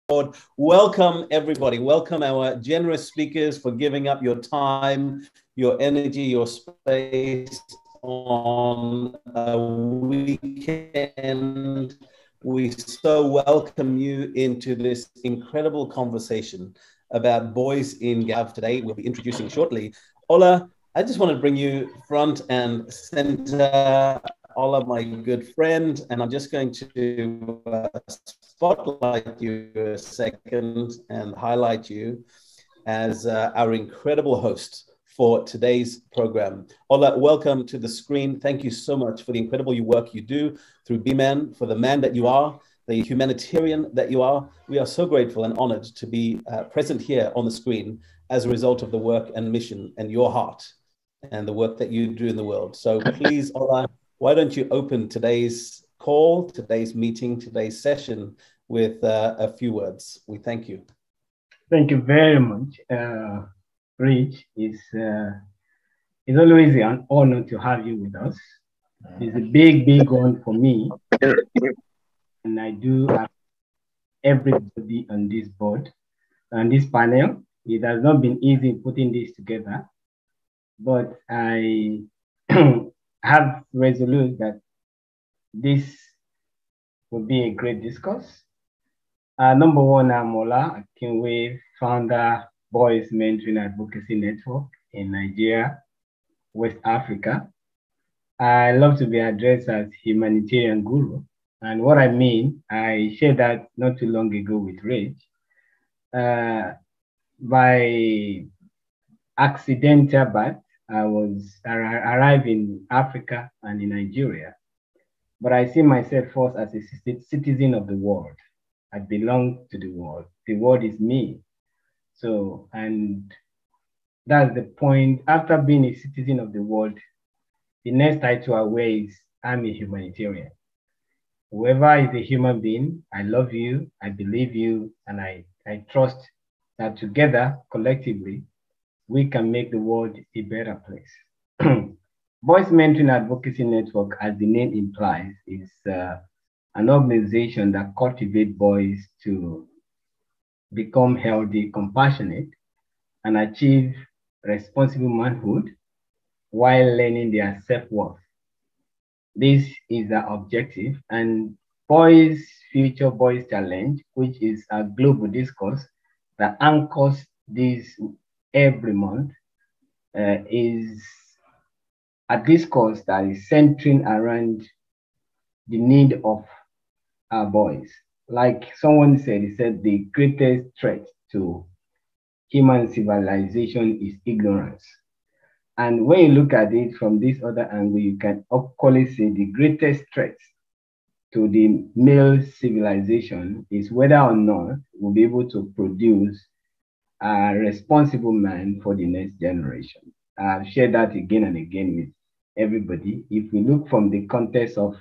Welcome, everybody. Welcome our generous speakers for giving up your time, your energy, your space on a weekend. We so welcome you into this incredible conversation about boys in GAV today. We'll be introducing shortly. Ola, I just want to bring you front and center. Ola, my good friend, and I'm just going to spotlight you a second and highlight you as our incredible host for today's program. Ola, welcome to the screen. Thank you so much for the incredible work you do through BMAN, for the man that you are, the humanitarian that you are. We are so grateful and honored to be present here on the screen as a result of the work and mission and your heart and the work that you do in the world. So please, Ola, why don't you open today's call, today's meeting, today's session with a few words. We thank you. Thank you very much, Rich. It's always an honor to have you with us. It's a big one for me. And I do have everybody on this board and this panel. It has not been easy putting this together, but I have resolute that this will be a great discourse. Number one, I'm Ola Akinwe, founder, Boys Mentoring Advocacy Network in Nigeria, West Africa. I love to be addressed as humanitarian guru. And what I mean, I shared that not too long ago with Rich. By accidental birth, I arrived in Africa and in Nigeria, but I see myself first as a citizen of the world. I belong to the world. The world is me. So, and that's the point. After being a citizen of the world, the next title I wear is I'm a humanitarian. Whoever is a human being, I love you, I believe you, and I trust that together, collectively, we can make the world a better place. Boys Mentoring Advocacy Network, as the name implies, is an organization that cultivates boys to become healthy, compassionate, and achieve responsible manhood while learning their self-worth. This is the objective, and Boys Future Boys Challenge, which is a global discourse that anchors this every month, is a discourse that is centering around the need of our boys. Like someone said, he said the greatest threat to human civilization is ignorance. And when you look at it from this other angle, you can equally say the greatest threat to the male civilization is whether or not we'll be able to produce a responsible man for the next generation. I've shared that again and again with everybody. If we look from the context of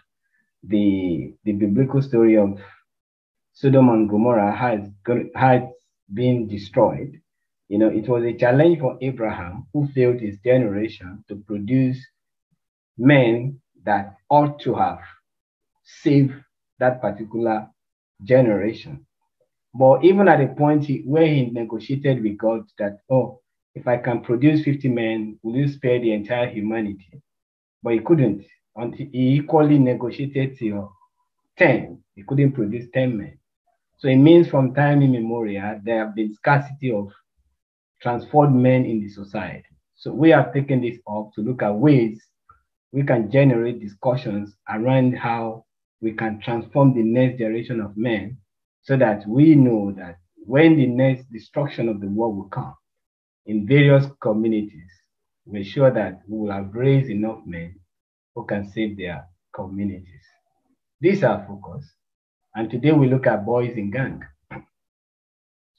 the biblical story of Sodom and Gomorrah had been destroyed, you know, it was a challenge for Abraham, who failed his generation, to produce men that ought to have saved that particular generation. But even at a point where he negotiated with God that, oh, if I can produce 50 men, will you spare the entire humanity? But he couldn't. Until he equally negotiated till 10. He couldn't produce 10 men. So it means from time immemorial, there have been scarcity of transformed men in the society. So we have taken this up to look at ways we can generate discussions around how we can transform the next generation of men, so that we know that when the next destruction of the world will come in various communities, we're sure that we will have raised enough men who can save their communities. This is our focus. And today we look at boys in gang.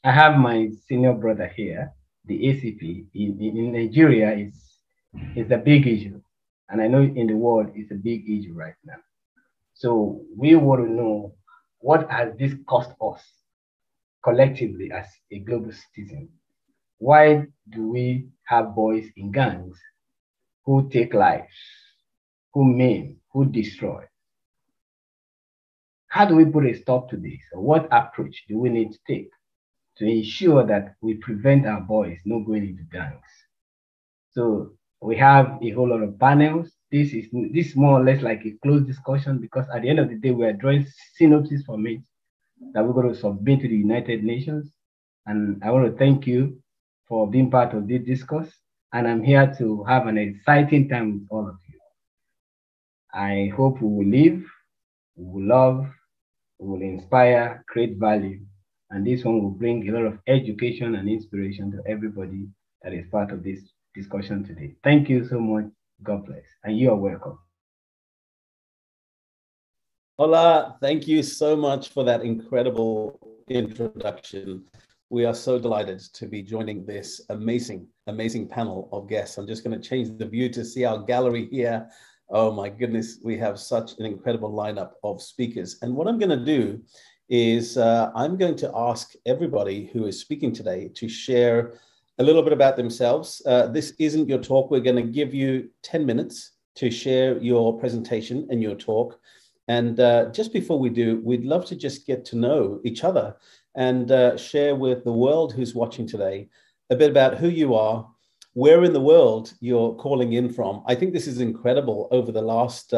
I have my senior brother here, the ACP. In Nigeria, it's a big issue. And I know in the world, it's a big issue right now. So we want to know, what has this cost us collectively as a global citizen? Why do we have boys in gangs who take lives, who maim, who destroy? how do we put a stop to this? What approach do we need to take to ensure that we prevent our boys not going into gangs? So we have a whole lot of panels. This is more or less like a closed discussion, because at the end of the day, we are drawing synopsis from it that we're going to submit to the United Nations. And I want to thank you for being part of this discourse. And I'm here to have an exciting time with all of you. I hope we will live, we will love, we will inspire, create value. And this one will bring a lot of education and inspiration to everybody that is part of this discussion today. Thank you so much. God bless. And you are welcome. Hola, thank you so much for that incredible introduction. We are so delighted to be joining this amazing panel of guests. I'm just going to change the view to see our gallery here. Oh my goodness, we have such an incredible lineup of speakers. And what I'm going to do is I'm going to ask everybody who is speaking today to share a little bit about themselves. This isn't your talk. We're going to give you 10 minutes to share your presentation and your talk. And just before we do, we'd love to just get to know each other and share with the world who's watching today a bit about who you are, where in the world you're calling in from. I think this is incredible over the last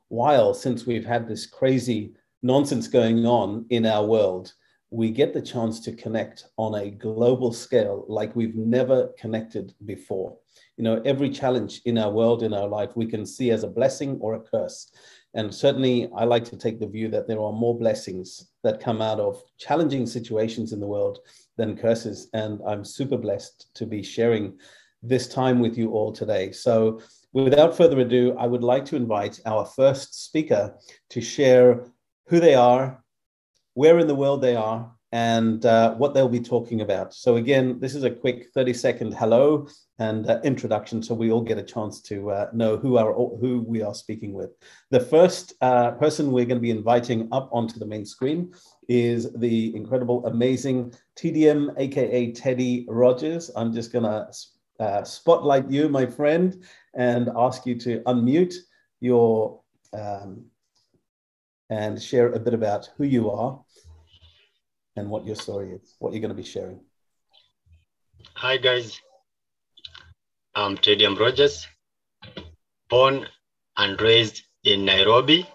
while, since we've had this crazy nonsense going on in our world. We get the chance to connect on a global scale like we've never connected before. You know, every challenge in our world, in our life, we can see as a blessing or a curse. And certainly I like to take the view that there are more blessings that come out of challenging situations in the world than curses. And I'm super blessed to be sharing this time with you all today. So without further ado, I would like to invite our first speaker to share who they are, where in the world they are, and what they'll be talking about. So again, this is a quick 30-second hello and introduction, so we all get a chance to know who we are speaking with. The first person we're going to be inviting up onto the main screen is the incredible, amazing TDM, aka Teddy Rogers. I'm just going to spotlight you, my friend, and ask you to unmute your and share a bit about who you are and what your story is, what you're going to be sharing. Hi guys, I'm Teddy Rogers, born and raised in Nairobi,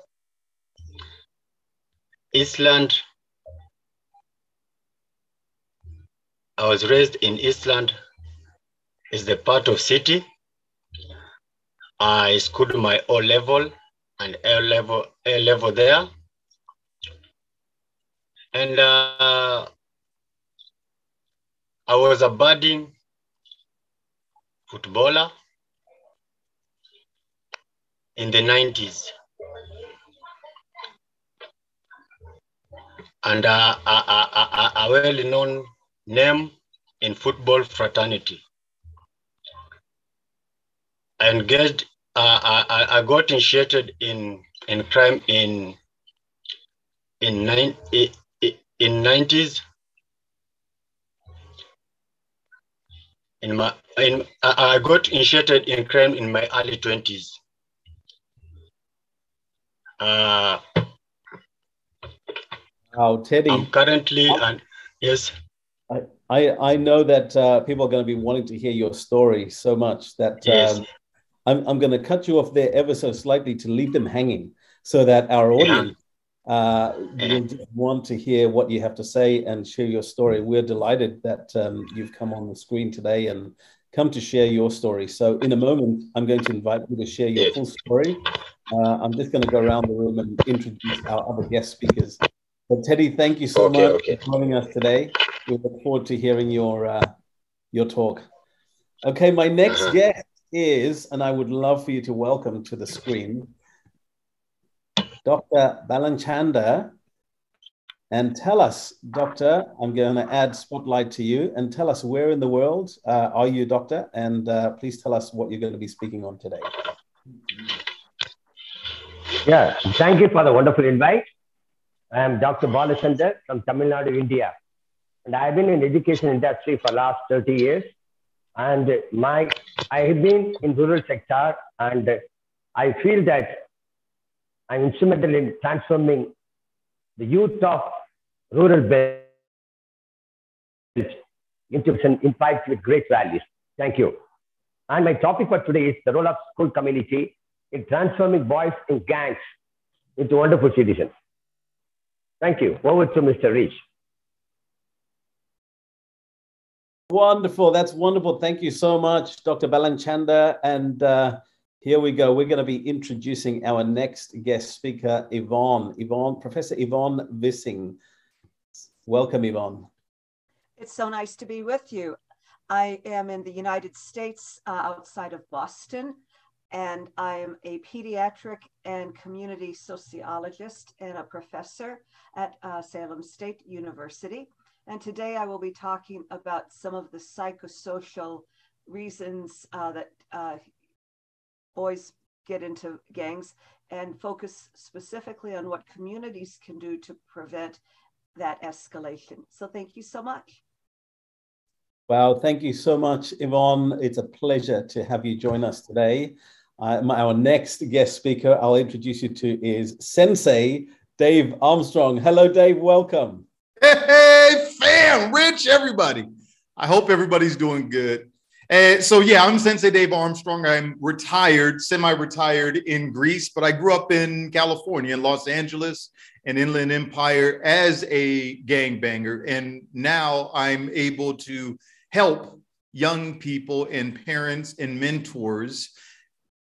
Eastland. I was raised in Eastland, is the part of city. I schooled my O level and A level there. And I was a budding footballer in the 90s. And a well-known name in football fraternity. I engaged, I got initiated in crime in 90s. I got initiated in crime in my early 20s. Wow, Teddy. I'm currently, and yes. I know that people are going to be wanting to hear your story so much that yes. I'm going to cut you off there ever so slightly to leave them hanging, so that our audience will just want to hear what you have to say and share your story. We're delighted that you've come on the screen today and come to share your story. So in a moment, I'm going to invite you to share your full story. I'm just going to go around the room and introduce our other guest speakers. But Teddy, thank you so much for joining us today. We look forward to hearing your talk. Okay, my next guest is, and I would love for you to welcome to the screen, Dr. Balanchanda. And tell us, Doctor, I'm going to add spotlight to you, and tell us where in the world are you, Doctor? And please tell us what you're going to be speaking on today. Yeah, thank you for the wonderful invite. I am Dr. Balachandar from Tamil Nadu, India. And I've been in education industry for the last 30 years. And I have been in rural sector, and I feel that I'm instrumental in transforming the youth of rural belt in fights with great values. Thank you. And my topic for today is the role of school community in transforming boys in gangs into wonderful citizens. Thank you. Over to Mr. Rich. Wonderful. That's wonderful. Thank you so much, Dr. Balanchanda. And here we go. We're going to be introducing our next guest speaker, Professor Yvonne Vissing. Welcome, Yvonne. It's so nice to be with you. I am in the United States outside of Boston, and I am a pediatric and community sociologist and a professor at Salem State University. And today I will be talking about some of the psychosocial reasons that boys get into gangs and focus specifically on what communities can do to prevent that escalation. So thank you so much. Wow, thank you so much, Yvonne. It's a pleasure to have you join us today. Our next guest speaker I'll introduce you to is Sensei Dave Armstrong. Hello, Dave. Welcome. Hey, fam, Rich, everybody. I hope everybody's doing good. So yeah, I'm Sensei Dave Armstrong. I'm retired, semi-retired in Greece, but I grew up in California, in Los Angeles, and Inland Empire as a gangbanger. And now I'm able to help young people and parents and mentors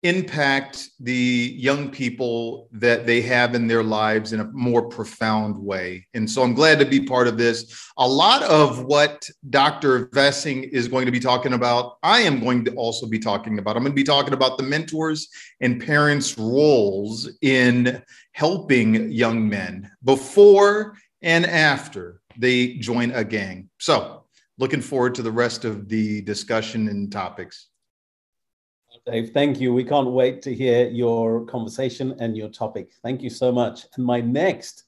impact the young people that they have in their lives in a more profound way. And so I'm glad to be part of this. A lot of what Dr. Vissing is going to be talking about, I am going to also be talking about. I'm going to be talking about the mentors and parents' roles in helping young men before and after they join a gang. So looking forward to the rest of the discussion and topics. Dave, thank you. We can't wait to hear your conversation and your topic. Thank you so much. And my next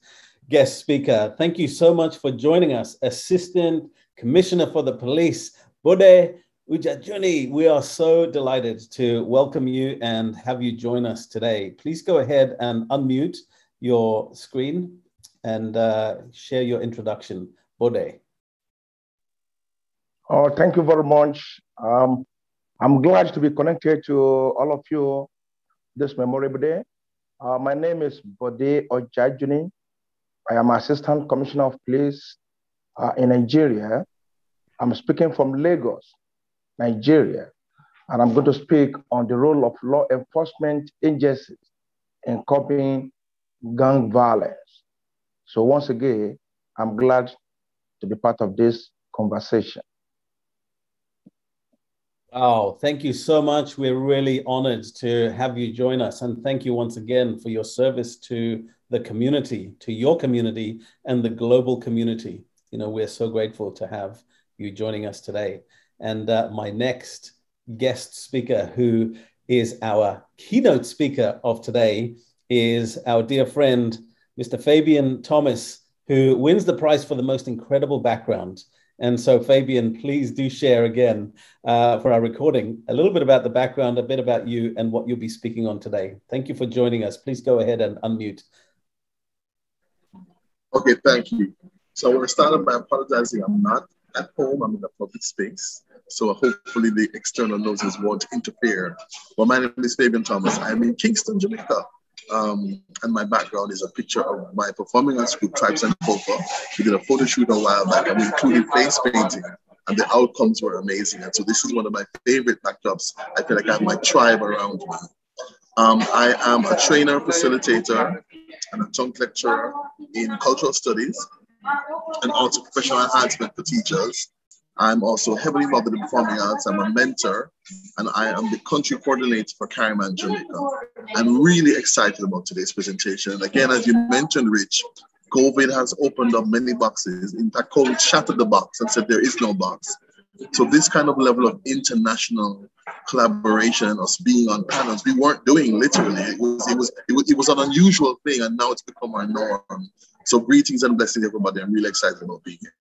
guest speaker, thank you so much for joining us, Assistant Commissioner for the Police, Bode Ujajuni. We are so delighted to welcome you and have you join us today. Please go ahead and unmute your screen and share your introduction. Bode. Oh, thank you very much. I'm glad to be connected to all of you this memorable day. My name is Bode Ojajuni. I am Assistant Commissioner of Police in Nigeria. I'm speaking from Lagos, Nigeria, and I'm going to speak on the role of law enforcement agencies in curbing gang violence. So once again, I'm glad to be part of this conversation. Oh, thank you so much. We're really honored to have you join us. And thank you once again for your service to the community, to your community and the global community. You know, we're so grateful to have you joining us today. And my next guest speaker, who is our keynote speaker of today, is our dear friend, Mr. Fabian Thomas, who wins the prize for the most incredible background. And so, Fabian, please do share again for our recording a little bit about the background, a bit about you and what you'll be speaking on today. Thank you for joining us. Please go ahead and unmute. Okay, thank you. So I want to start off by apologizing. I'm not at home. I'm in a public space. So hopefully the external noises won't interfere. Well, my name is Fabian Thomas. I'm in Kingston, Jamaica. And my background is a picture of my performing arts group, Tribes and Copa. We did a photo shoot a while back and we included face painting, and the outcomes were amazing. And so this is one of my favorite backdrops. I feel like I have my tribe around me. I am a trainer, facilitator, and a adjunct lecturer in cultural studies and also professional enhancement for teachers. I'm also heavily involved in the performing arts. I'm a mentor, and I am the country coordinator for Caraman, Jamaica. I'm really excited about today's presentation. And again, as you mentioned, Rich, COVID has opened up many boxes. In fact, COVID shattered the box and said there is no box. So this kind of level of international collaboration, us being on panels, we weren't doing literally. It was an unusual thing, and now it's become our norm. So greetings and blessings, everybody. I'm really excited about being here.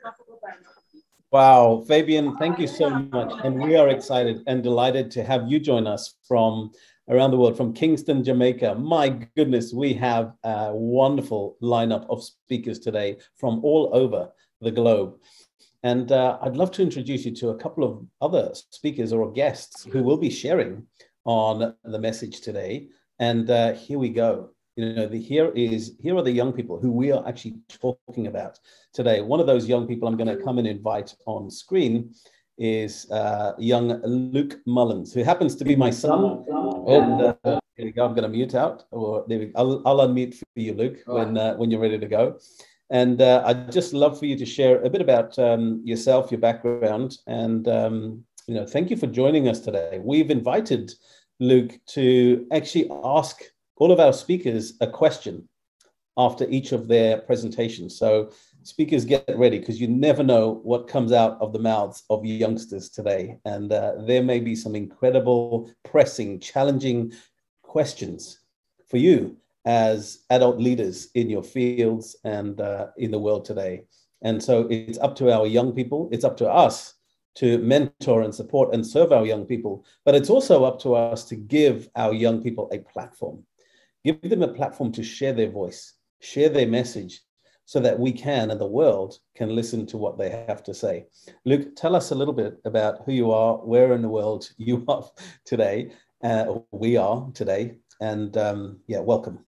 Wow, Fabian, thank you so much. And we are excited and delighted to have you join us from around the world, from Kingston, Jamaica. My goodness, we have a wonderful lineup of speakers today from all over the globe. And I'd love to introduce you to a couple of other speakers or guests who will be sharing on the message today. And here we go. Here are the young people who we are actually talking about today. One of those young people I'm going to come and invite on screen is young Luke Mullins, who happens to be my son. And here we go. I'm going to mute out, or there we go. I'll unmute for you, Luke, when you're ready to go. And I'd just love for you to share a bit about yourself, your background, and thank you for joining us today. We've invited Luke to actually ask all of our speakers a question after each of their presentations. So speakers, get ready, because you never know what comes out of the mouths of youngsters today. And there may be some incredible, pressing, challenging questions for you as adult leaders in your fields and in the world today. And so it's up to our young people, it's up to us to mentor and support and serve our young people, but it's also up to us to give our young people a platform. Give them a platform to share their voice, share their message, so that we can, and the world can, listen to what they have to say. Luke, tell us a little bit about who you are, where in the world you are today, we are today, and welcome.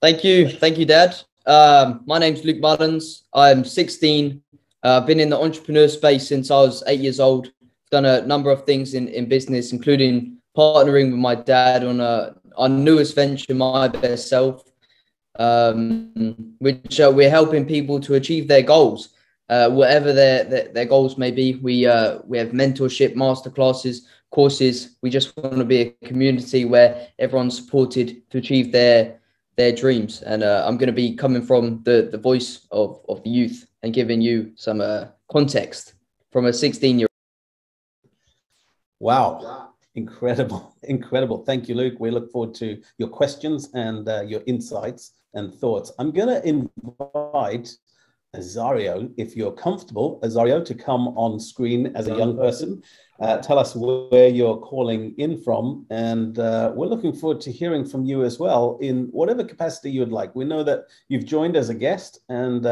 Thank you, Dad. My name's Luke Marlins. I'm 16. I've been in the entrepreneur space since I was 8 years old. I've done a number of things in business, including partnering with my dad on our newest venture, My Best Self, which we're helping people to achieve their goals, whatever their goals may be. We have mentorship, masterclasses, courses. We just want to be a community where everyone's supported to achieve their dreams. And I'm going to be coming from the voice of the youth and giving you some context from a 16-year-old. Wow. Incredible. Thank you, Luke. We look forward to your questions and your insights and thoughts. I'm going to invite Azario, if you're comfortable, Azario, to come on screen as a young person. Tell us where you're calling in from, and we're looking forward to hearing from you as well in whatever capacity you would like. We know that you've joined as a guest, and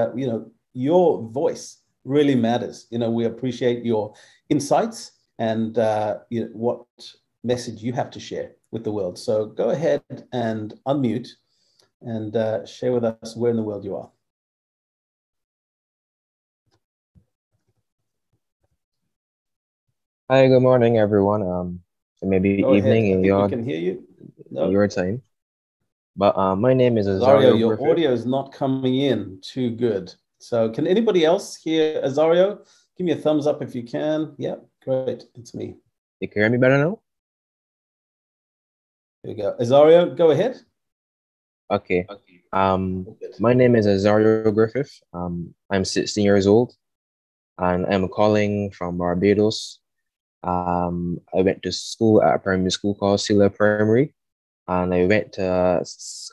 your voice really matters. We appreciate your insights and what message you have to share with the world. So go ahead and unmute and share with us where in the world you are. Hi, good morning, everyone. Maybe Go evening ahead. in your, we can hear you. No. your time. But my name is Azario, your Griffith. audio is not coming in too good. So can anybody else hear Azario? Give me a thumbs up if you can. Yeah, great. It's me. You can hear me better now? Here we go. Azario, go ahead. Okay. My name is Azario Griffith. I'm 16 years old, and I'm calling from Barbados. I went to school at a primary school called Silla Primary, and I went to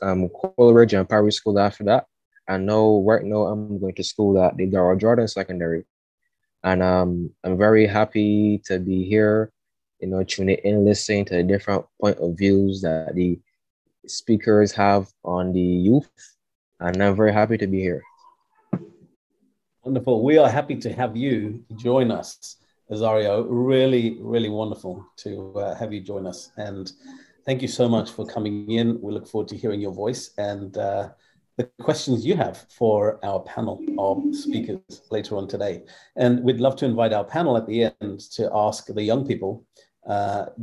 Coleridge and Parry School after that. And right now I'm going to school at the Darrell Jordan Secondary. And I'm very happy to be here, tuning in, listening to the different point of views that the speakers have on the youth. And I'm very happy to be here. Wonderful. We are happy to have you join us, Azario. Really, really wonderful to have you join us. And thank you so much for coming in. We look forward to hearing your voice and the questions you have for our panel of speakers later on today. And we'd love to invite our panel at the end to ask the young people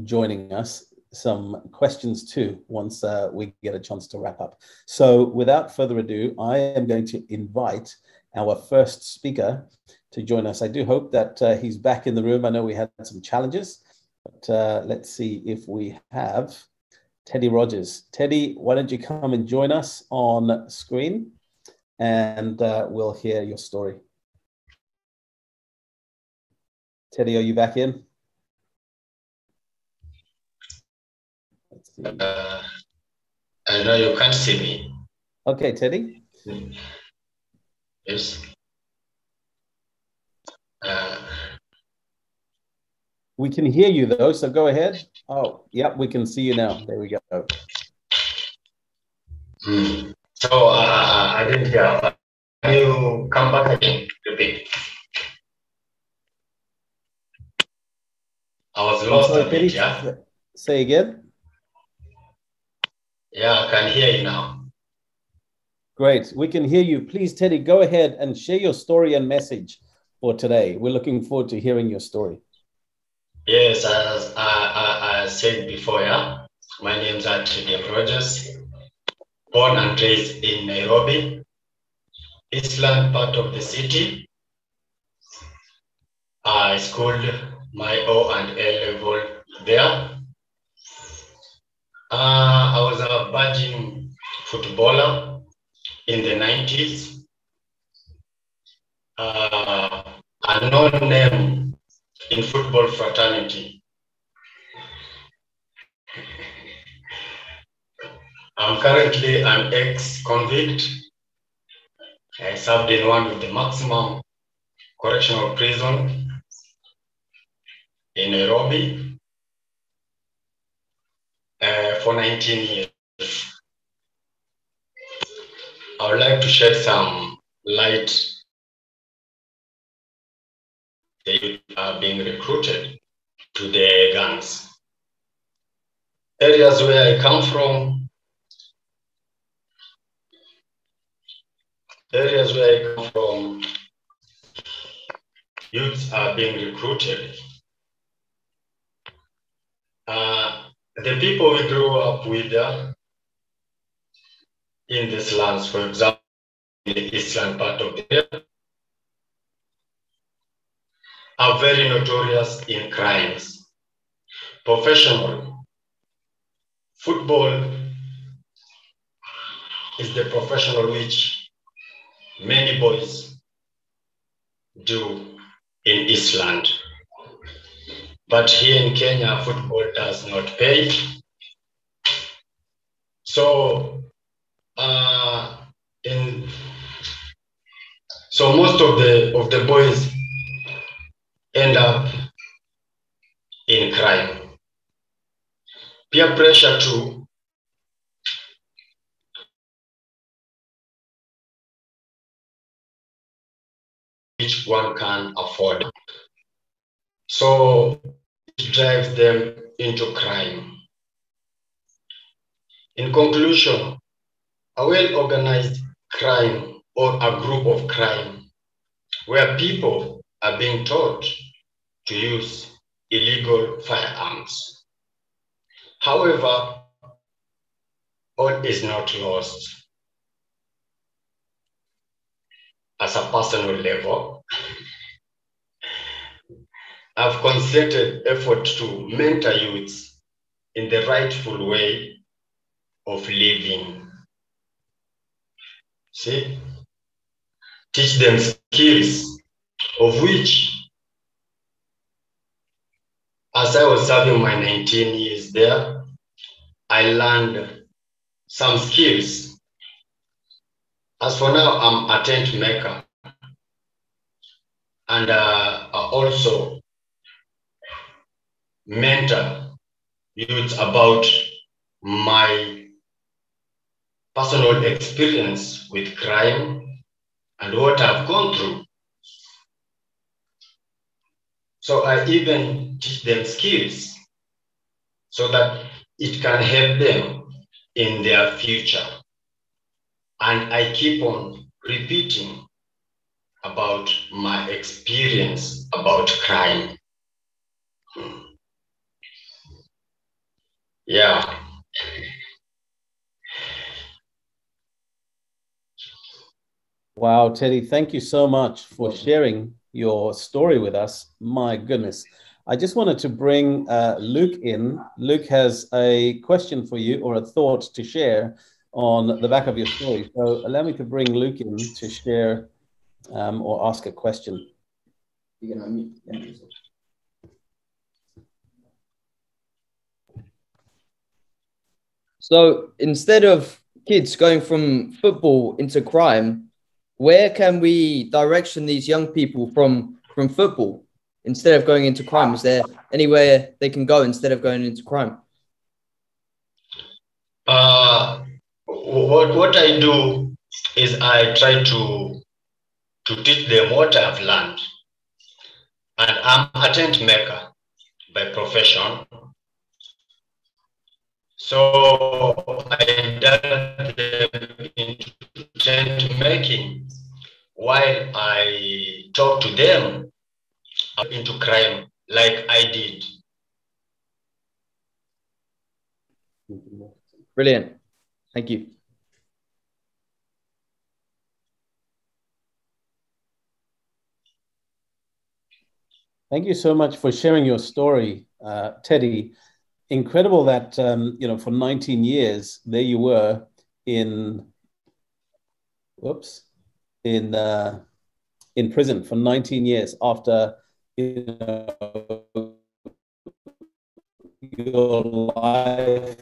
joining us some questions too, once we get a chance to wrap up. So without further ado, I am going to invite our first speaker to join us. I do hope that he's back in the room. I know we had some challenges, but let's see if we have Teddy Rogers. Teddy, why don't you come and join us on screen, and we'll hear your story. Teddy, are you back in? Let's see. I know you can't see me. Okay, Teddy. Yes. We can hear you though, so go ahead. Oh, yep, we can see you now. There we go. So I didn't hear. Can you come back again? Repeat. I was lost a bit, yeah? Say again. Yeah, I can hear you now. Great, we can hear you. Please, Teddy, go ahead and share your story and message for today. We're looking forward to hearing your story. Yes, as I said before, yeah, my name is Fabian Rogers, born and raised in Nairobi, Eastland part of the city. I schooled my O and A level there. I was a budding footballer in the 90s. A known name in football fraternity. I'm currently an ex-convict. I served in one of the maximum correctional prison in Nairobi for 19 years. I would like to shed some light. The youth are being recruited to the gangs. Areas where I come from, youths are being recruited. The people we grew up with in these lands, for example, in the eastern part of the area, are very notorious in crimes. Professional. Football is the professional which many boys do in Eastland. But here in Kenya, football does not pay. So, most of the boys end up in crime. Peer pressure too. Which one can afford. So it drives them into crime. In conclusion, a well-organized crime or a group of crime where people are being taught to use illegal firearms. However, all is not lost. As a personal level, I've concerted effort to mentor youths in the rightful way of living. See? Teach them skills of which, as I was serving my 19 years there, I learned some skills. As for now, I'm a tent maker. And I also mentor youth about my personal experience with crime and what I've gone through. So I even teach them skills so that it can help them in their future. And I keep on repeating about my experience about crime. Yeah. Wow, Teddy, thank you so much for sharing your story with us. My goodness. I just wanted to bring Luke in. Luke has a question for you or a thought to share on the back of your story. So allow me to bring Luke in to share or ask a question. You can unmute yourself. So instead of kids going from football into crime, where can we direction these young people from football instead of going into crime? Is there anywhere they can go instead of going into crime? What I do is I try to teach them what I've learned. And I'm a tent maker by profession. So I done them into tent making while I talk to them into crime like I did. Brilliant. Thank you. Thank you so much for sharing your story, Teddy. Incredible that, for 19 years, there you were in prison for 19 years after, your life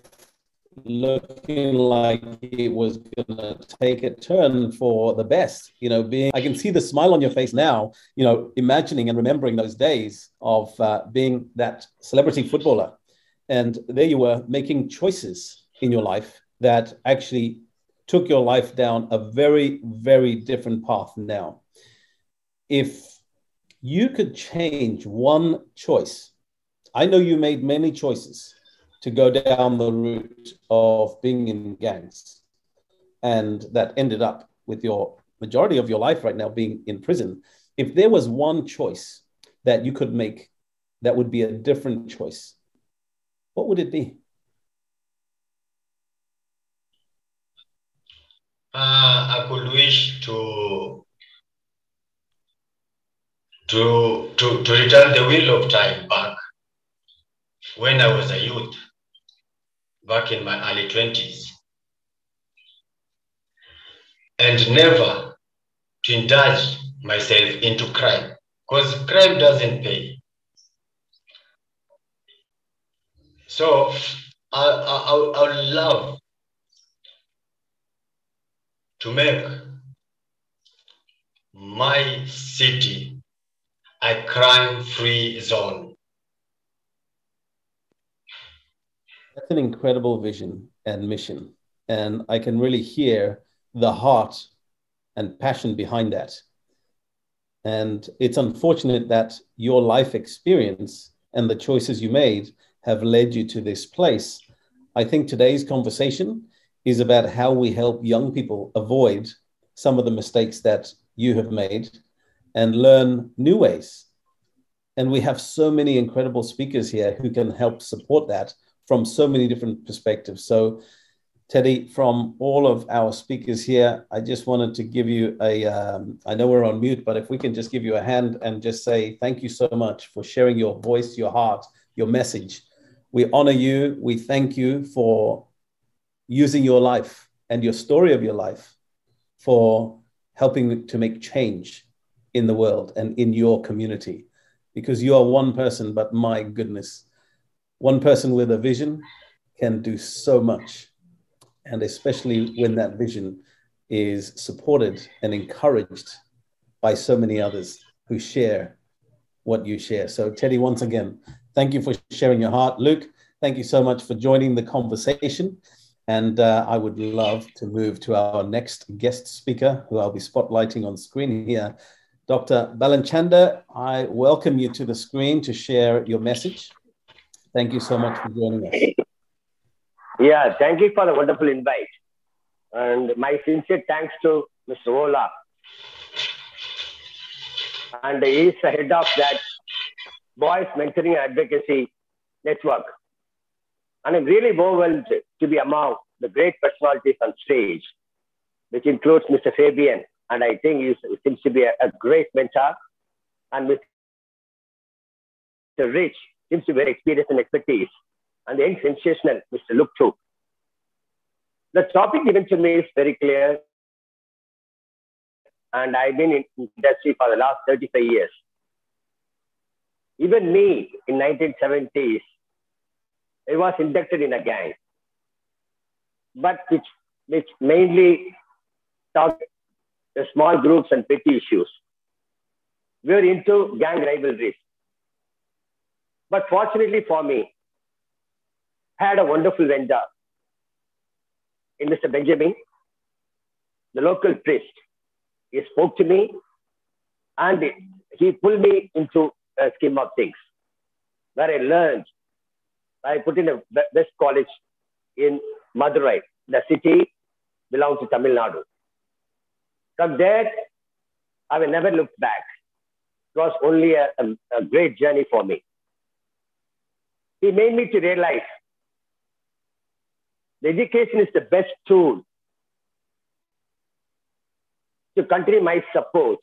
looking like it was going to take a turn for the best. I can see the smile on your face now, imagining and remembering those days of being that celebrity footballer. And there you were making choices in your life that actually took your life down a very, very different path now. If you could change one choice, I know you made many choices to go down the route of being in gangs, and that ended up with your majority of your life right now being in prison. If there was one choice that you could make that would be a different choice, what would it be? I could wish to return the wheel of time back when I was a youth, back in my early 20s, and never to indulge myself into crime, because crime doesn't pay. So I would love to make my city a crime-free zone. That's an incredible vision and mission. And I can really hear the heart and passion behind that. And it's unfortunate that your life experience and the choices you made have led you to this place. I think today's conversation is about how we help young people avoid some of the mistakes that you have made and learn new ways. And we have so many incredible speakers here who can help support that from so many different perspectives. So Teddy, from all of our speakers here, I just wanted to give you I know we're on mute, but if we can just give you a hand and just say thank you so much for sharing your voice, your heart, your message. We honor you. We thank you for using your life and your story of your life for helping to make change in the world and in your community, because you are one person, but my goodness, one person with a vision can do so much. And especially when that vision is supported and encouraged by so many others who share what you share. So Teddy, once again, thank you for sharing your heart. Luke, thank you so much for joining the conversation. And I would love to move to our next guest speaker, who I'll be spotlighting on screen here. Dr. Balanchanda, I welcome you to the screen to share your message. Thank you so much for joining us. Yeah, thank you for the wonderful invite. And my sincere thanks to Mr. Ola. And he is the head of that Boys Mentoring Advocacy Network. And I'm really overwhelmed to be among the great personalities on stage, which includes Mr. Fabian. And I think he seems to be a great mentor. And Mr. Rich seems to be very experienced and expertise. And the sensational Mr. Luke too. The topic given to me is very clear. And I've been in industry for the last 35 years. Even me, in 1970s, I was inducted in a gang, but which mainly talked the small groups and petty issues. We were into gang rivalries. But fortunately for me, I had a wonderful vendor in Mr. Benjamin, the local priest. He spoke to me and he pulled me into a scheme of things where I learned. I put in a best college in Madurai. The city belongs to Tamil Nadu. From there, I will never look back. It was only a great journey for me. He made me to realize the education is the best tool to continue my support,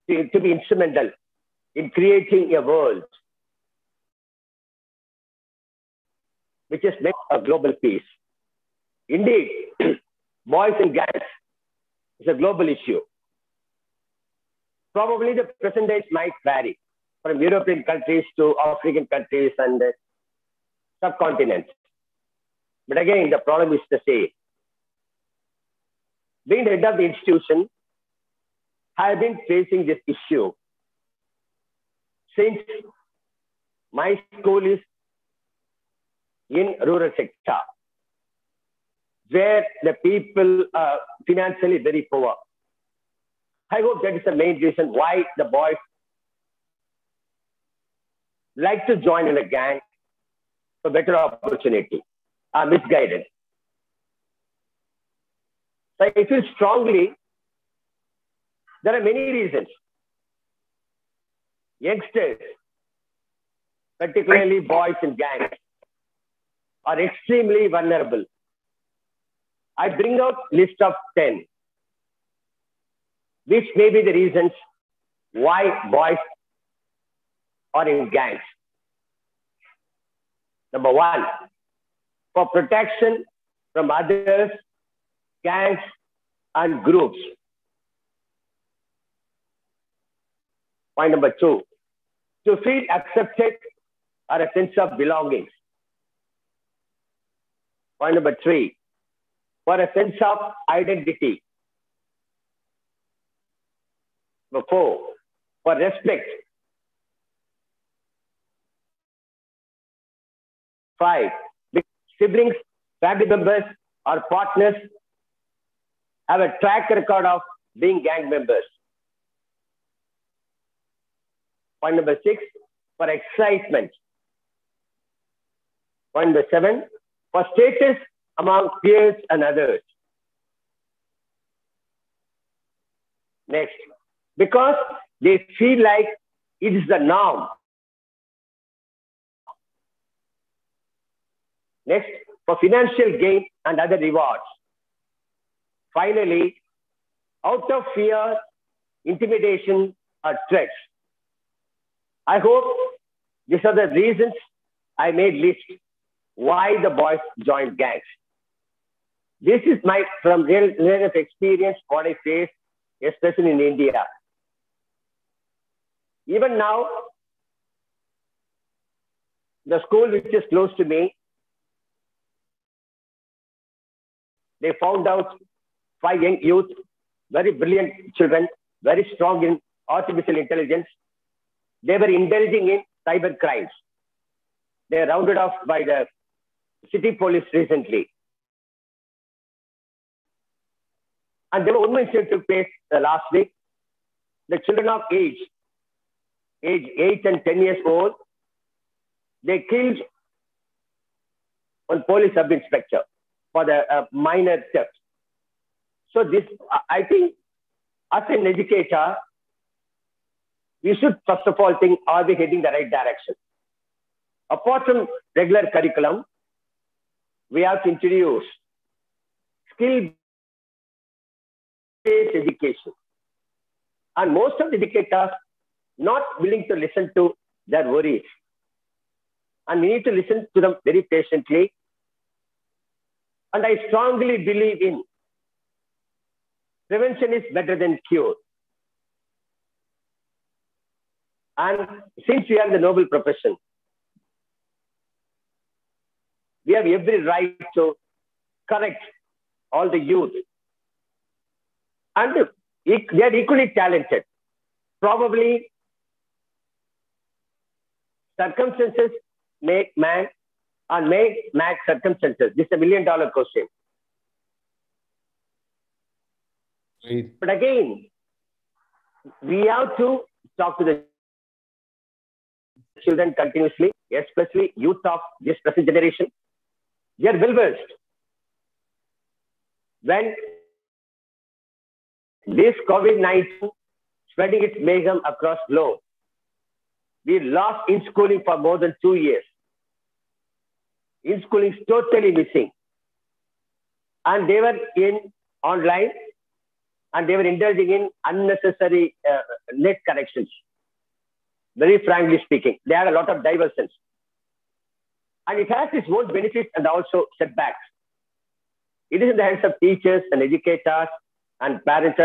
to be instrumental in creating a world which is meant for global peace. Indeed, boys and gangs is a global issue. Probably the percentage might vary from European countries to African countries and subcontinents. But again, the problem is the same. Being the head of the institution, I have been facing this issue since my school is in rural sector, where the people are financially very poor. I hope that is the main reason why the boys like to join in a gang for better opportunity, are misguided. So I feel strongly there are many reasons. Youngsters, particularly boys in gangs, are extremely vulnerable. I bring out list of 10, which may be the reasons why boys are in gangs. Number one, for protection from others, gangs, and groups. Point number two, to feel accepted or a sense of belonging. Point number three, for a sense of identity. Number four, for respect. 5, siblings, family members, or partners have a track record of being gang members. Point number 6, for excitement. Point number 7, for status among peers and others. Next, because they feel like it is the norm. Next, for financial gain and other rewards. Finally, out of fear, intimidation, or threats. I hope these are the reasons I made list why the boys joined gangs. This is my from real life experience, what I face, especially in India. Even now, the school which is close to me, they found out 5 young youth, very brilliant children, very strong in artificial intelligence. They were indulging in cyber crimes. They were rounded off by the city police recently. And there was one incident took place last week. The children of age 8 and 10 years old, they killed one police sub-inspector for the minor theft. So this, I think, as an educator, we should first of all think, are we heading the right direction? Apart from regular curriculum, we have to introduce skill-based education. And most of the educators not willing to listen to their worries. And we need to listen to them very patiently. And I strongly believe in prevention is better than cure. And since we are in the noble profession, we have every right to correct all the youth. And they are equally talented. Probably circumstances make man or make man circumstances? This is a $1 million question. Great. But again, we have to talk to the children continuously, especially youth of this present generation. They are well versed. When this COVID-19 spreading its mayhem across the globe, we lost in-schooling for more than 2 years. In-schooling is totally missing. And they were in online and they were indulging in unnecessary net connections. Very frankly speaking, they had a lot of diversions. And it has its own benefits and also setbacks. It is in the hands of teachers and educators and parents.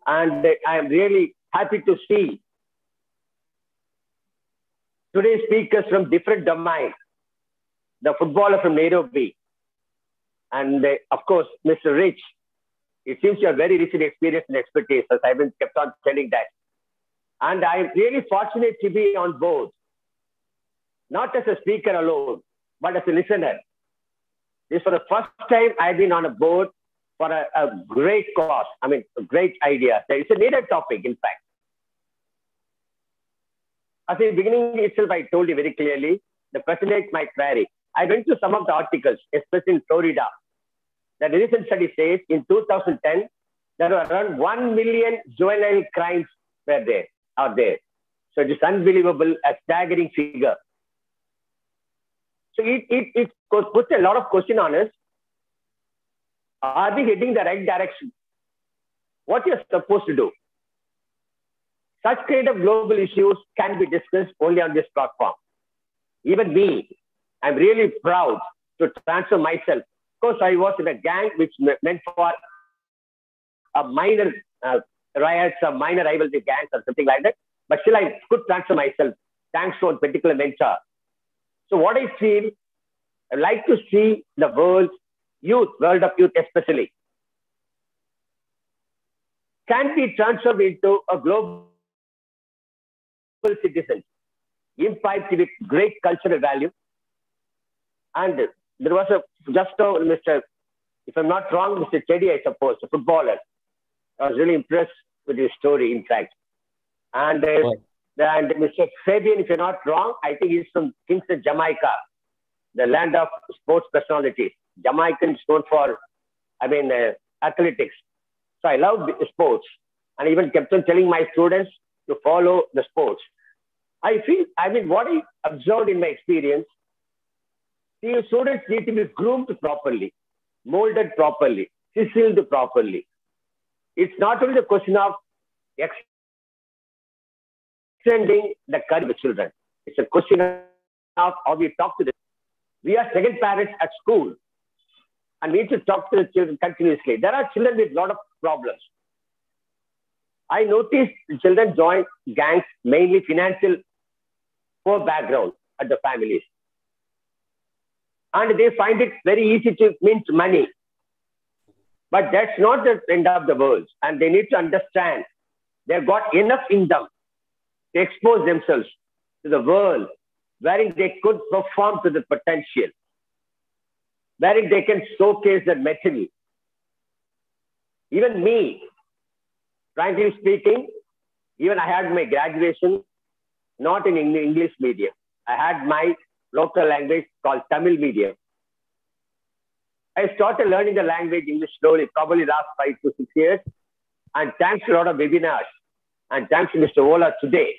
And I am really happy to see today's speakers from different domains. The footballer from Nairobi, and of course, Mr. Rich. It seems you are very rich in experience and expertise, as I've been kept on telling that. And I'm really fortunate to be on board, not as a speaker alone, but as a listener. This is for the first time I've been on a board for a great cause. I mean, a great idea. It's a needed topic, in fact. At the beginning itself, I told you very clearly, the percentage might vary. I went through some of the articles, especially in Florida. The recent study says in 2010, there were around 1 million juvenile crimes out there. So it is unbelievable, a staggering figure. So it puts a lot of question on us. Are we heading the right direction? What you're supposed to do? Such kind of global issues can be discussed only on this platform. Even me, I'm really proud to transfer myself. Of course, I was in a gang which meant for a minor riots, a minor rivalry gangs or something like that. But still, I could transfer myself thanks to a particular mentor. So what I feel, I'd like to see the world of youth especially, can be transformed into a global citizen, impact with great cultural value. And there was Mr. If I'm not wrong, Mr. Teddy, I suppose, a footballer. I was really impressed with his story, in fact. And Mr. Fabian, if you're not wrong, I think he's from Kingston, Jamaica, the land of sports personalities. Jamaicans known for, athletics. So I love sports. And I even kept on telling my students to follow the sports. What I observed in my experience, the students need to be groomed properly, molded properly, chiseled properly. It's not only the question of extending the career of children. It's a question of how we talk to them. We are second parents at school and need to talk to the children continuously. There are children with a lot of problems. I noticed children join gangs, mainly financial poor background at the families. And they find it very easy to mint money. But that's not the end of the world. And they need to understand they've got enough in them to expose themselves to the world wherein they could perform to the potential, wherein they can showcase their material. Even me, frankly speaking, even I had my graduation not in English medium. I had my local language called Tamil medium. I started learning the language English slowly, probably last 5 to 6 years. And thanks to a lot of webinars and thanks to Mr. Ola today.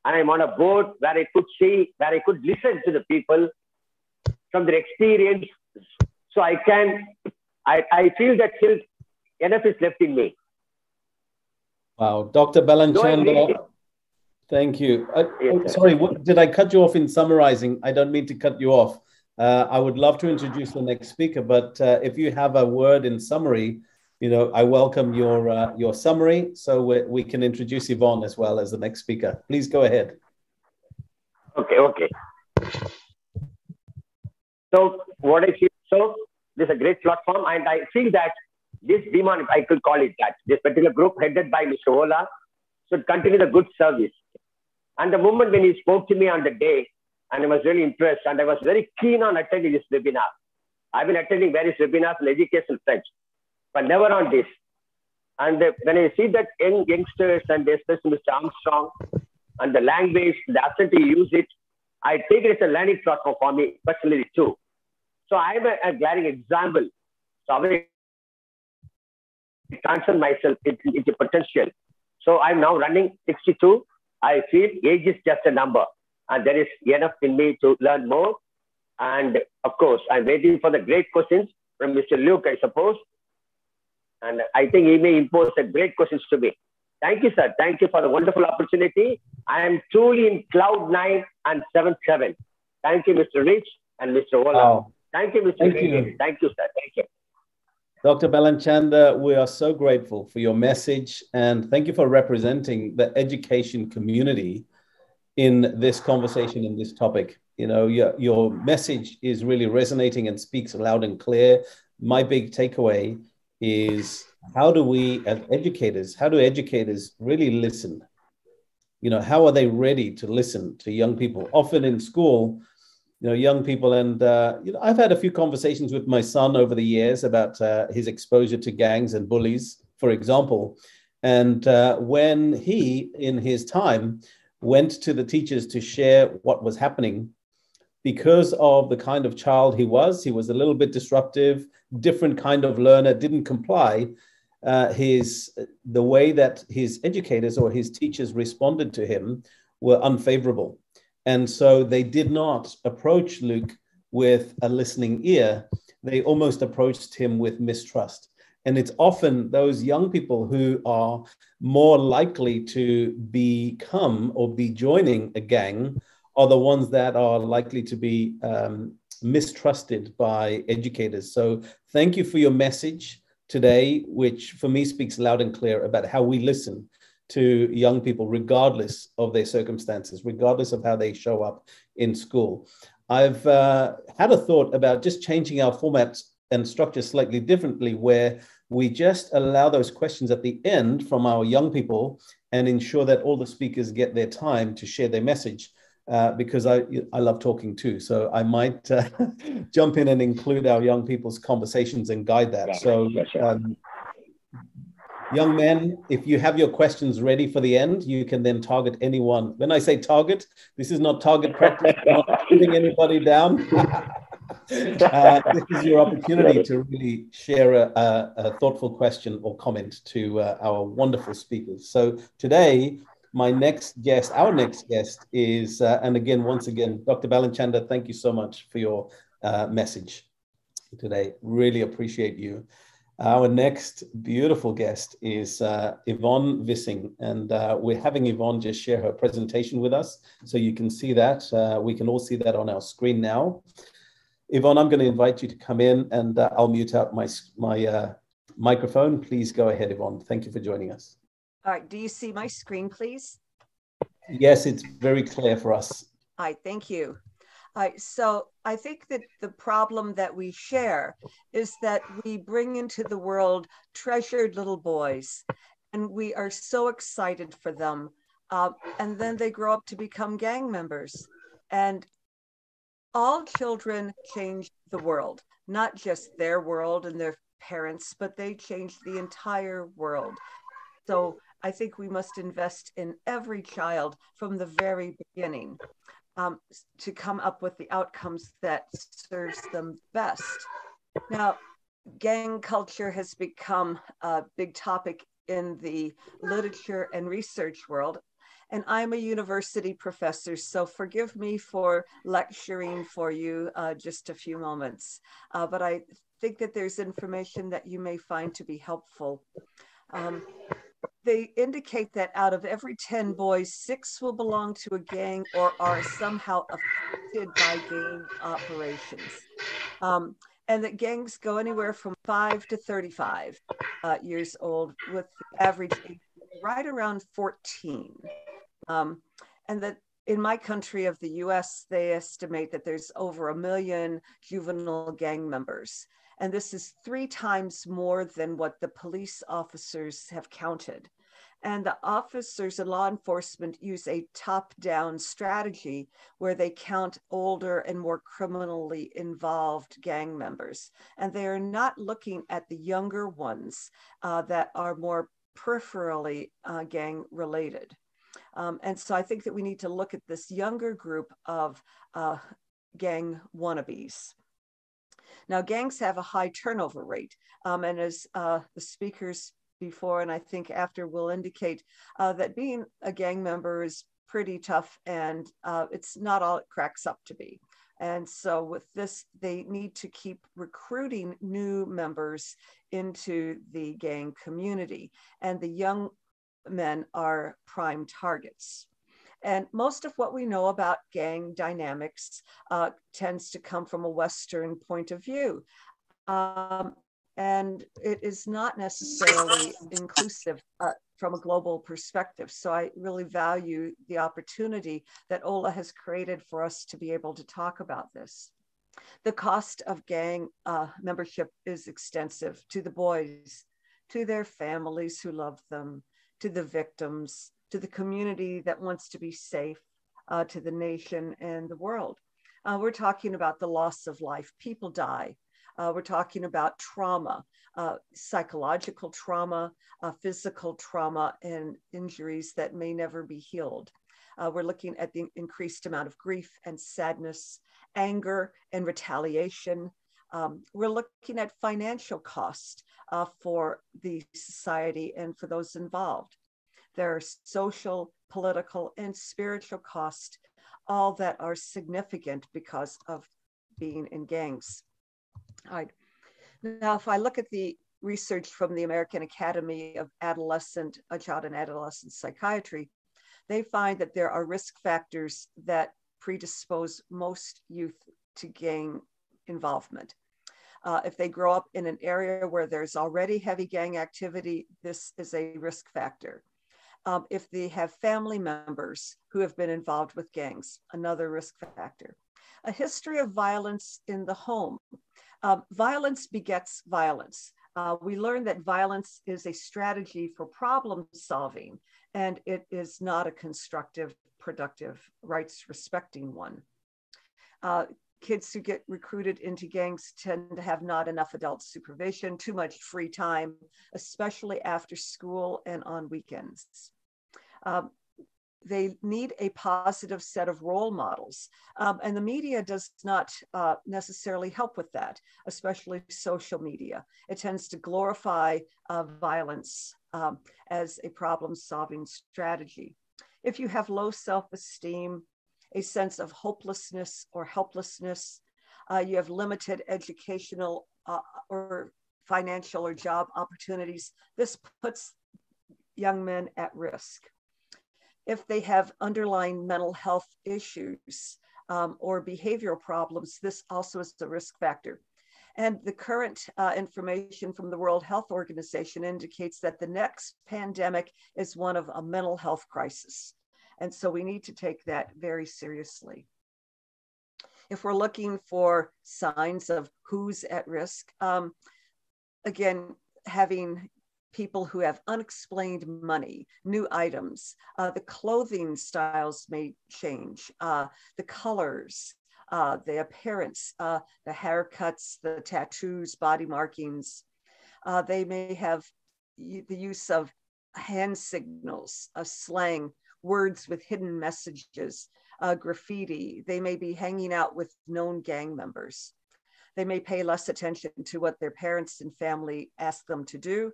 And I'm on a board where I could see, where I could listen to the people from their experience. So I feel that still enough is left in me. Wow. Dr. Belanchanda, thank you. Sorry, did I cut you off in summarizing? I don't mean to cut you off. I would love to introduce the next speaker, but if you have a word in summary, I welcome your summary so we can introduce Yvonne as well as the next speaker. Please go ahead. Okay. So what I feel, this is a great platform, and I feel that this BMAN, if I could call it that, this particular group headed by Mr. Ola should continue the good service. And the moment when he spoke to me on the day, and I was really impressed, and I was very keen on attending this webinar. I've been attending various webinars on education French, but never on this. And when I see that youngsters, and especially Mr. Armstrong, and the language, the accent he used it, I take it as a learning platform for me personally too. So I'm a glaring example. So I transfer myself into potential. So I'm now running 62. I feel age is just a number, and there is enough in me to learn more. And of course, I'm waiting for the great questions from Mr. Luke, I suppose. And I think he may impose the great questions to me. Thank you, sir. Thank you for the wonderful opportunity. I am truly in cloud 9 and 7-7. Thank you, Mr. Rich and Mr. Ola. Wow. Thank you, Mr. Thank Rich. you. Thank you, sir. Thank you. Dr. Balanchanda, we are so grateful for your message, and thank you for representing the education community in this conversation, in this topic. You know, your message is really resonating and speaks loud and clear. My big takeaway is, how do we, as educators, how do educators really listen? You know, how are they ready to listen to young people? Often in school, you know, young people, and you know, I've had a few conversations with my son over the years about his exposure to gangs and bullies, for example. And when he, in his time, went to the teachers to share what was happening, because of the kind of child he was a little bit disruptive, different kind of learner, didn't comply. The way that his educators or his teachers responded to him were unfavorable. And so they did not approach Luke with a listening ear. They almost approached him with mistrust. And it's often those young people who are more likely to become or be joining a gang are the ones that are likely to be mistrusted by educators. So thank you for your message today, which for me speaks loud and clear about how we listen to young people, regardless of their circumstances, regardless of how they show up in school. I've had a thought about just changing our format and structure slightly differently, where we just allow those questions at the end from our young people and ensure that all the speakers get their time to share their message, because I love talking too. So I might jump in and include our young people's conversations and guide that. So young men, if you have your questions ready for the end, you can then target anyone. When I say target, this is not target practice, not shooting anybody down. This is your opportunity to really share a thoughtful question or comment to our wonderful speakers. So today, our next guest is, and again, once again, Dr. Balanchanda, thank you so much for your message today. Really appreciate you. Our next beautiful guest is Yvonne Vissing, and we're having Yvonne just share her presentation with us, so you can see that. We can all see that on our screen now. Yvonne, I'm going to invite you to come in, and I'll mute out my microphone. Please go ahead, Yvonne. Thank you for joining us. All right, do you see my screen, please? Yes, it's very clear for us. All right, thank you. All right, so I think that the problem that we share is that we bring into the world treasured little boys, and we are so excited for them. And then they grow up to become gang members. And all children change the world, not just their world and their parents, but they change the entire world. So I think we must invest in every child from the very beginning, to come up with the outcomes that serves them best. Now, gang culture has become a big topic in the literature and research world. And I'm a university professor, so forgive me for lecturing for you just a few moments. But I think that there's information that you may find to be helpful. They indicate that out of every 10 boys, 6 will belong to a gang or are somehow affected by gang operations. And that gangs go anywhere from 5 to 35 years old, with the average age right around 14. And that in my country of the US, they estimate that there's over 1 million juvenile gang members. And this is 3 times more than what the police officers have counted. And the officers and law enforcement use a top-down strategy where they count older and more criminally involved gang members. And they are not looking at the younger ones that are more peripherally gang related. And so I think that we need to look at this younger group of gang wannabes. Now, gangs have a high turnover rate. And as the speakers before and I think after will indicate, that being a gang member is pretty tough, and it's not all it cracks up to be. And so with this, they need to keep recruiting new members into the gang community, and the young men are prime targets. And most of what we know about gang dynamics tends to come from a Western point of view. And it is not necessarily inclusive from a global perspective. So I really value the opportunity that Ola has created for us to be able to talk about this. The cost of gang membership is extensive to the boys, to their families who love them, to the victims, to the community that wants to be safe, to the nation and the world. We're talking about the loss of life. People die. We're talking about trauma, psychological trauma, physical trauma, and injuries that may never be healed. We're looking at the increased amount of grief and sadness, anger and retaliation. We're looking at financial cost for the society and for those involved. There are social, political, and spiritual costs, all that are significant because of being in gangs. All right. Now, if I look at the research from the American Academy of Child and Adolescent Psychiatry, they find that there are risk factors that predispose most youth to gang involvement. If they grow up in an area where there's already heavy gang activity, this is a risk factor. If they have family members who have been involved with gangs, another risk factor. A history of violence in the home. Violence begets violence. We learned that violence is a strategy for problem solving, and it is not a constructive, productive, rights respecting one. Kids who get recruited into gangs tend to have not enough adult supervision, too much free time, especially after school and on weekends. They need a positive set of role models. And the media does not necessarily help with that, especially social media. It tends to glorify violence as a problem-solving strategy. If you have low self-esteem, a sense of hopelessness or helplessness, you have limited educational or financial or job opportunities, this puts young men at risk. If they have underlying mental health issues or behavioral problems, this also is a risk factor. And the current information from the World Health Organization indicates that the next pandemic is one of a mental health crisis. And so we need to take that very seriously. If we're looking for signs of who's at risk, again, having people who have unexplained money, new items, the clothing styles may change, the colors, the appearance, the haircuts, the tattoos, body markings. They may have the use of hand signals, slang, words with hidden messages, graffiti. They may be hanging out with known gang members. They may pay less attention to what their parents and family ask them to do.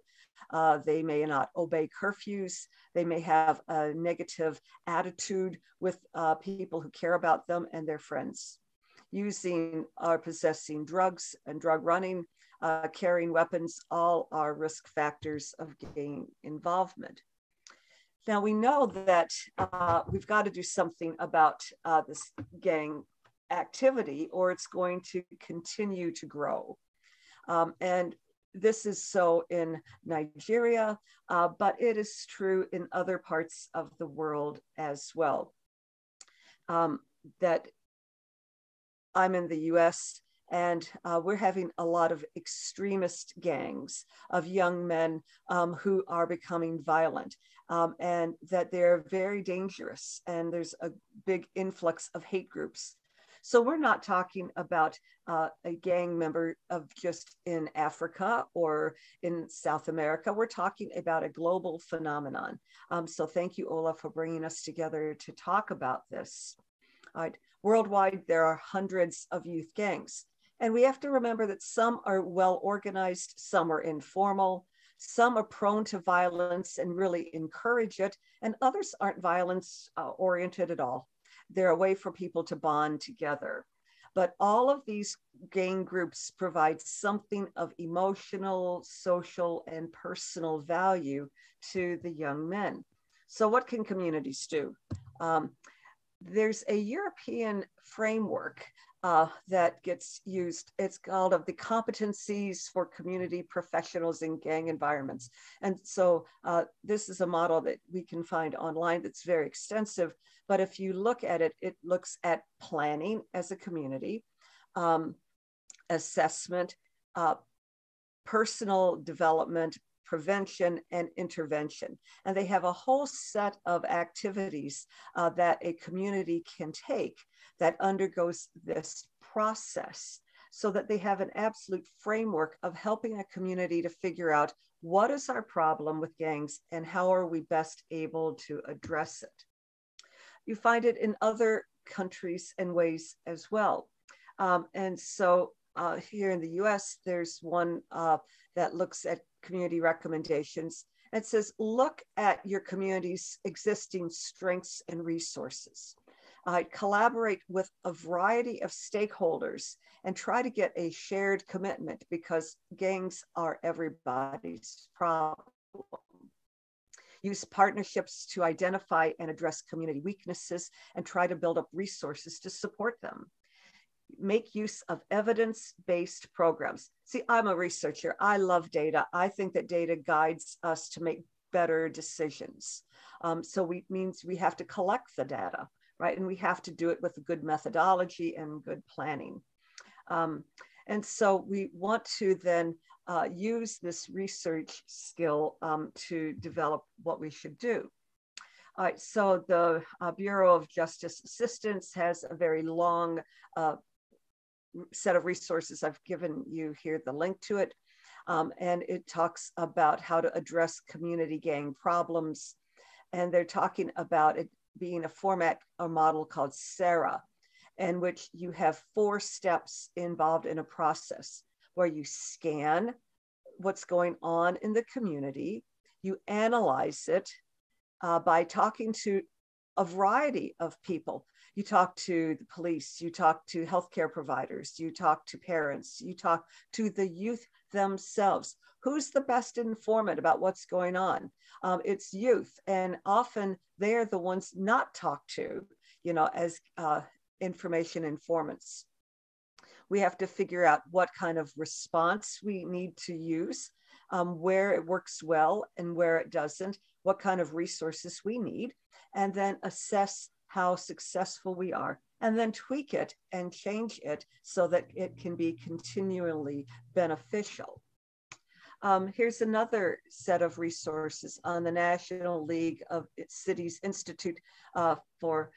They may not obey curfews. They may have a negative attitude with people who care about them and their friends. Using or possessing drugs and drug running, carrying weapons, all are risk factors of gang involvement. Now we know that we've got to do something about this gang activity, or it's going to continue to grow. And this is so in Nigeria, but it is true in other parts of the world as well. That I'm in the US, And we're having a lot of extremist gangs of young men who are becoming violent, and that they're very dangerous. And there's a big influx of hate groups. So we're not talking about a gang member of just in Africa or in South America. We're talking about a global phenomenon. So thank you, Ola, for bringing us together to talk about this. Worldwide, there are hundreds of youth gangs. And we have to remember that some are well organized, some are informal, some are prone to violence and really encourage it, and others aren't violence oriented at all. They're a way for people to bond together. But all of these gang groups provide something of emotional, social, and personal value to the young men. So what can communities do? There's a European framework that gets used. It's called of the competencies for community professionals in gang environments. And so this is a model that we can find online that's very extensive. But if you look at it, it looks at planning as a community, assessment, personal development, prevention, and intervention. And they have a whole set of activities that a community can take that undergoes this process, so that they have an absolute framework of helping a community to figure out what is our problem with gangs and how are we best able to address it. You find it in other countries and ways as well. And so here in the US, there's one that looks at community recommendations. It says, look at your community's existing strengths and resources. Collaborate with a variety of stakeholders and try to get a shared commitment, because gangs are everybody's problem. Use partnerships to identify and address community weaknesses and try to build up resources to support them. Make use of evidence-based programs. See, I'm a researcher. I love data. I think that data guides us to make better decisions. So means we have to collect the data, right? And we have to do it with a good methodology and good planning. And so we want to then use this research skill to develop what we should do. All right, so the Bureau of Justice Assistance has a very long set of resources. I've given you here the link to it. And it talks about how to address community gang problems. And they're talking about it being a format or model called SARA, in which you have 4 steps involved in a process where you scan what's going on in the community, you analyze it by talking to a variety of people. You talk to the police, you talk to healthcare providers, you talk to parents, you talk to the youth themselves. Who's the best informant about what's going on? It's youth, and often they're the ones not talked to, you know, as information informants. We have to figure out what kind of response we need to use, where it works well and where it doesn't, what kind of resources we need, and then assess how successful we are, and then tweak it and change it so that it can be continually beneficial. Here's another set of resources on the National League of Cities Institute for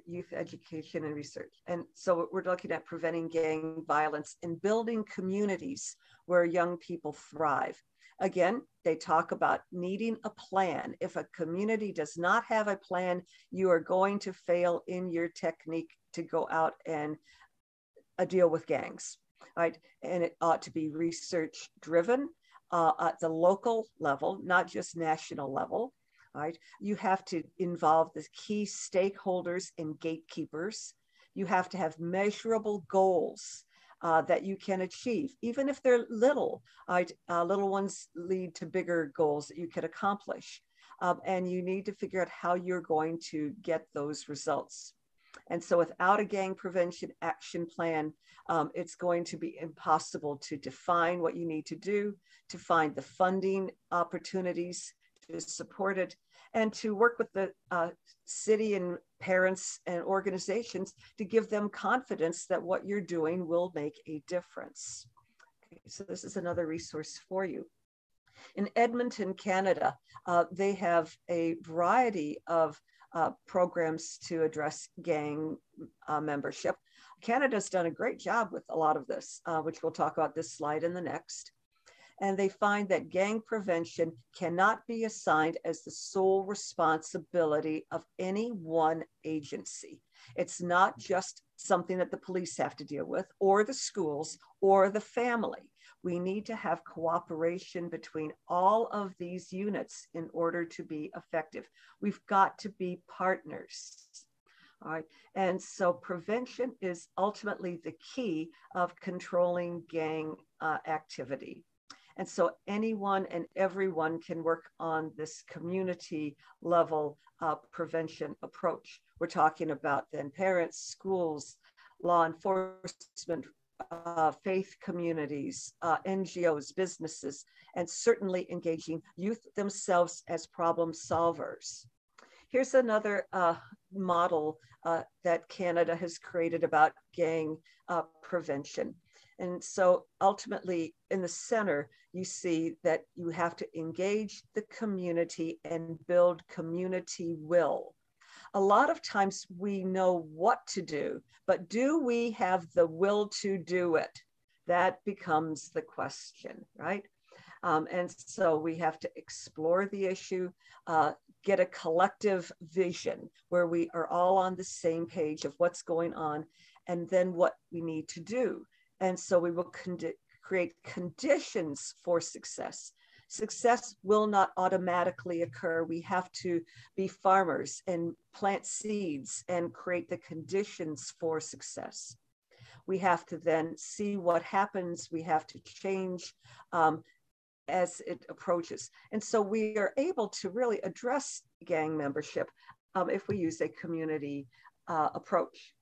Youth Education and Research. And so we're looking at preventing gang violence and building communities where young people thrive. Again, they talk about needing a plan. If a community does not have a plan, you are going to fail in your technique to go out and deal with gangs, right? And it ought to be research driven. At the local level, not just national level, right? You have to involve the key stakeholders and gatekeepers. You have to have measurable goals that you can achieve, even if they're little. Little ones lead to bigger goals that you can accomplish. And you need to figure out how you're going to get those results. And so without a gang prevention action plan, it's going to be impossible to define what you need to do, to find the funding opportunities to support it, and to work with the city and parents and organizations to give them confidence that what you're doing will make a difference. Okay, so this is another resource for you. In Edmonton, Canada, they have a variety of programs to address gang membership. Canada's done a great job with a lot of this, which we'll talk about this slide and the next. And they find that gang prevention cannot be assigned as the sole responsibility of any one agency. It's not just something that the police have to deal with, or the schools, or the family. We need to have cooperation between all of these units in order to be effective. We've got to be partners. All right. And so prevention is ultimately the key of controlling gang activity. And so anyone and everyone can work on this community level prevention approach. We're talking about then parents, schools, law enforcement, faith communities, NGOs, businesses, and certainly engaging youth themselves as problem solvers. Here's another model that Canada has created about gang prevention. And so ultimately in the center, you see that you have to engage the community and build community will. A lot of times we know what to do, but do we have the will to do it? That becomes the question, right? And so we have to explore the issue, get a collective vision where we are all on the same page of what's going on and then what we need to do. And so we will create conditions for success. Success will not automatically occur. We have to be farmers and plant seeds and create the conditions for success. We have to then see what happens. We have to change as it approaches. And so we are able to really address gang membership if we use a community approach.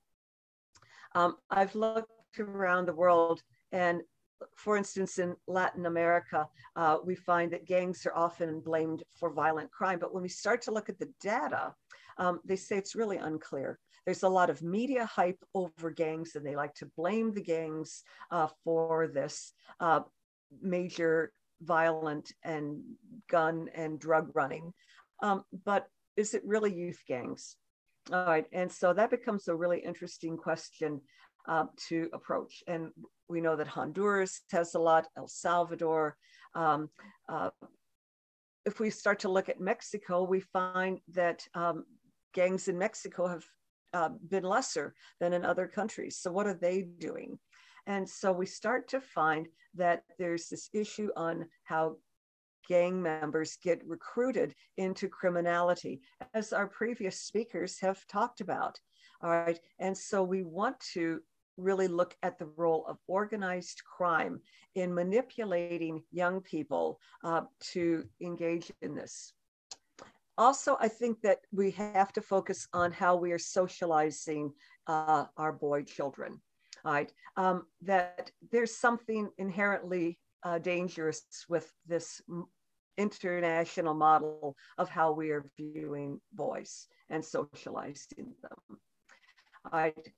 I've looked around the world, and for instance, in Latin America, we find that gangs are often blamed for violent crime. But when we start to look at the data, they say it's really unclear. There's a lot of media hype over gangs, and they like to blame the gangs for this major violent and gun and drug running. But is it really youth gangs? All right, and so that becomes a really interesting question to approach. And we know that Honduras has a lot, El Salvador. If we start to look at Mexico, we find that gangs in Mexico have been lesser than in other countries. So what are they doing? And so we start to find that there's this issue on how gang members get recruited into criminality, as our previous speakers have talked about. All right. And so we want to really look at the role of organized crime in manipulating young people to engage in this. Also, I think that we have to focus on how we are socializing our boy children. All right. That there's something inherently dangerous with this international model of how we are viewing boys and socializing them. All right.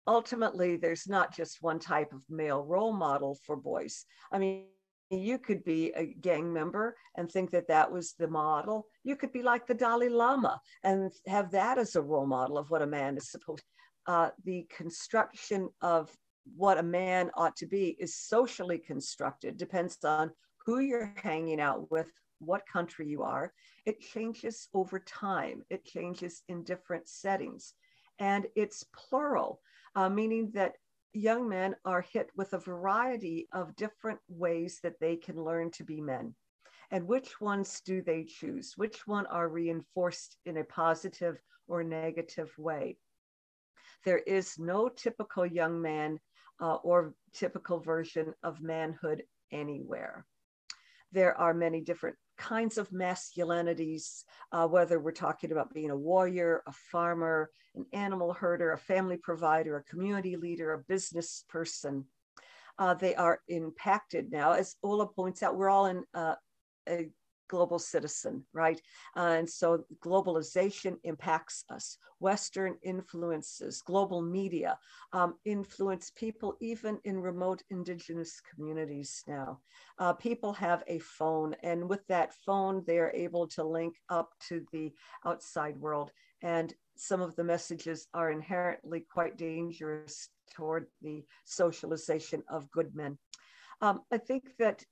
Ultimately, there's not just one type of male role model for boys. I mean, you could be a gang member and think that that was the model. You could be like the Dalai Lama and have that as a role model of what a man is supposed to. The construction of what a man ought to be is socially constructed, depends on who you're hanging out with, what country you are. It changes over time. It changes in different settings. And it's plural, meaning that young men are hit with a variety of different ways that they can learn to be men. And which ones do they choose? Which one are reinforced in a positive or negative way? There is no typical young man or typical version of manhood anywhere. There are many different kinds of masculinities, whether we're talking about being a warrior, a farmer, an animal herder, a family provider, a community leader, a business person. They are impacted now. As Ola points out, we're all in a global citizen, right? And so globalization impacts us. Western influences, global media influence people even in remote indigenous communities now. People have a phone, and with that phone, they are able to link up to the outside world. And some of the messages are inherently quite dangerous toward the socialization of good men. I think that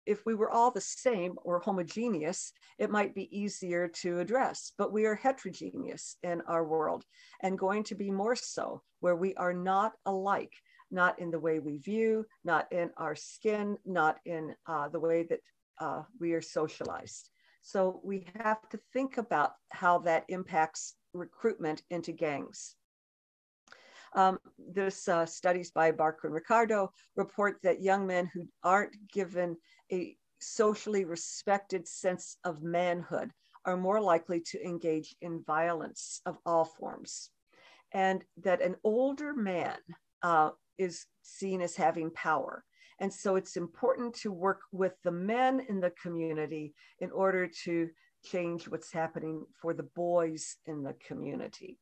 if we were all the same or homogeneous, it might be easier to address, but we are heterogeneous in our world and going to be more so, where we are not alike, not in the way we view, not in our skin, not in the way that we are socialized. So we have to think about how that impacts recruitment into gangs. Studies by Barker and Ricardo report that young men who aren't given a socially respected sense of manhood are more likely to engage in violence of all forms, and that an older man is seen as having power. And so it's important to work with the men in the community in order to change what's happening for the boys in the community.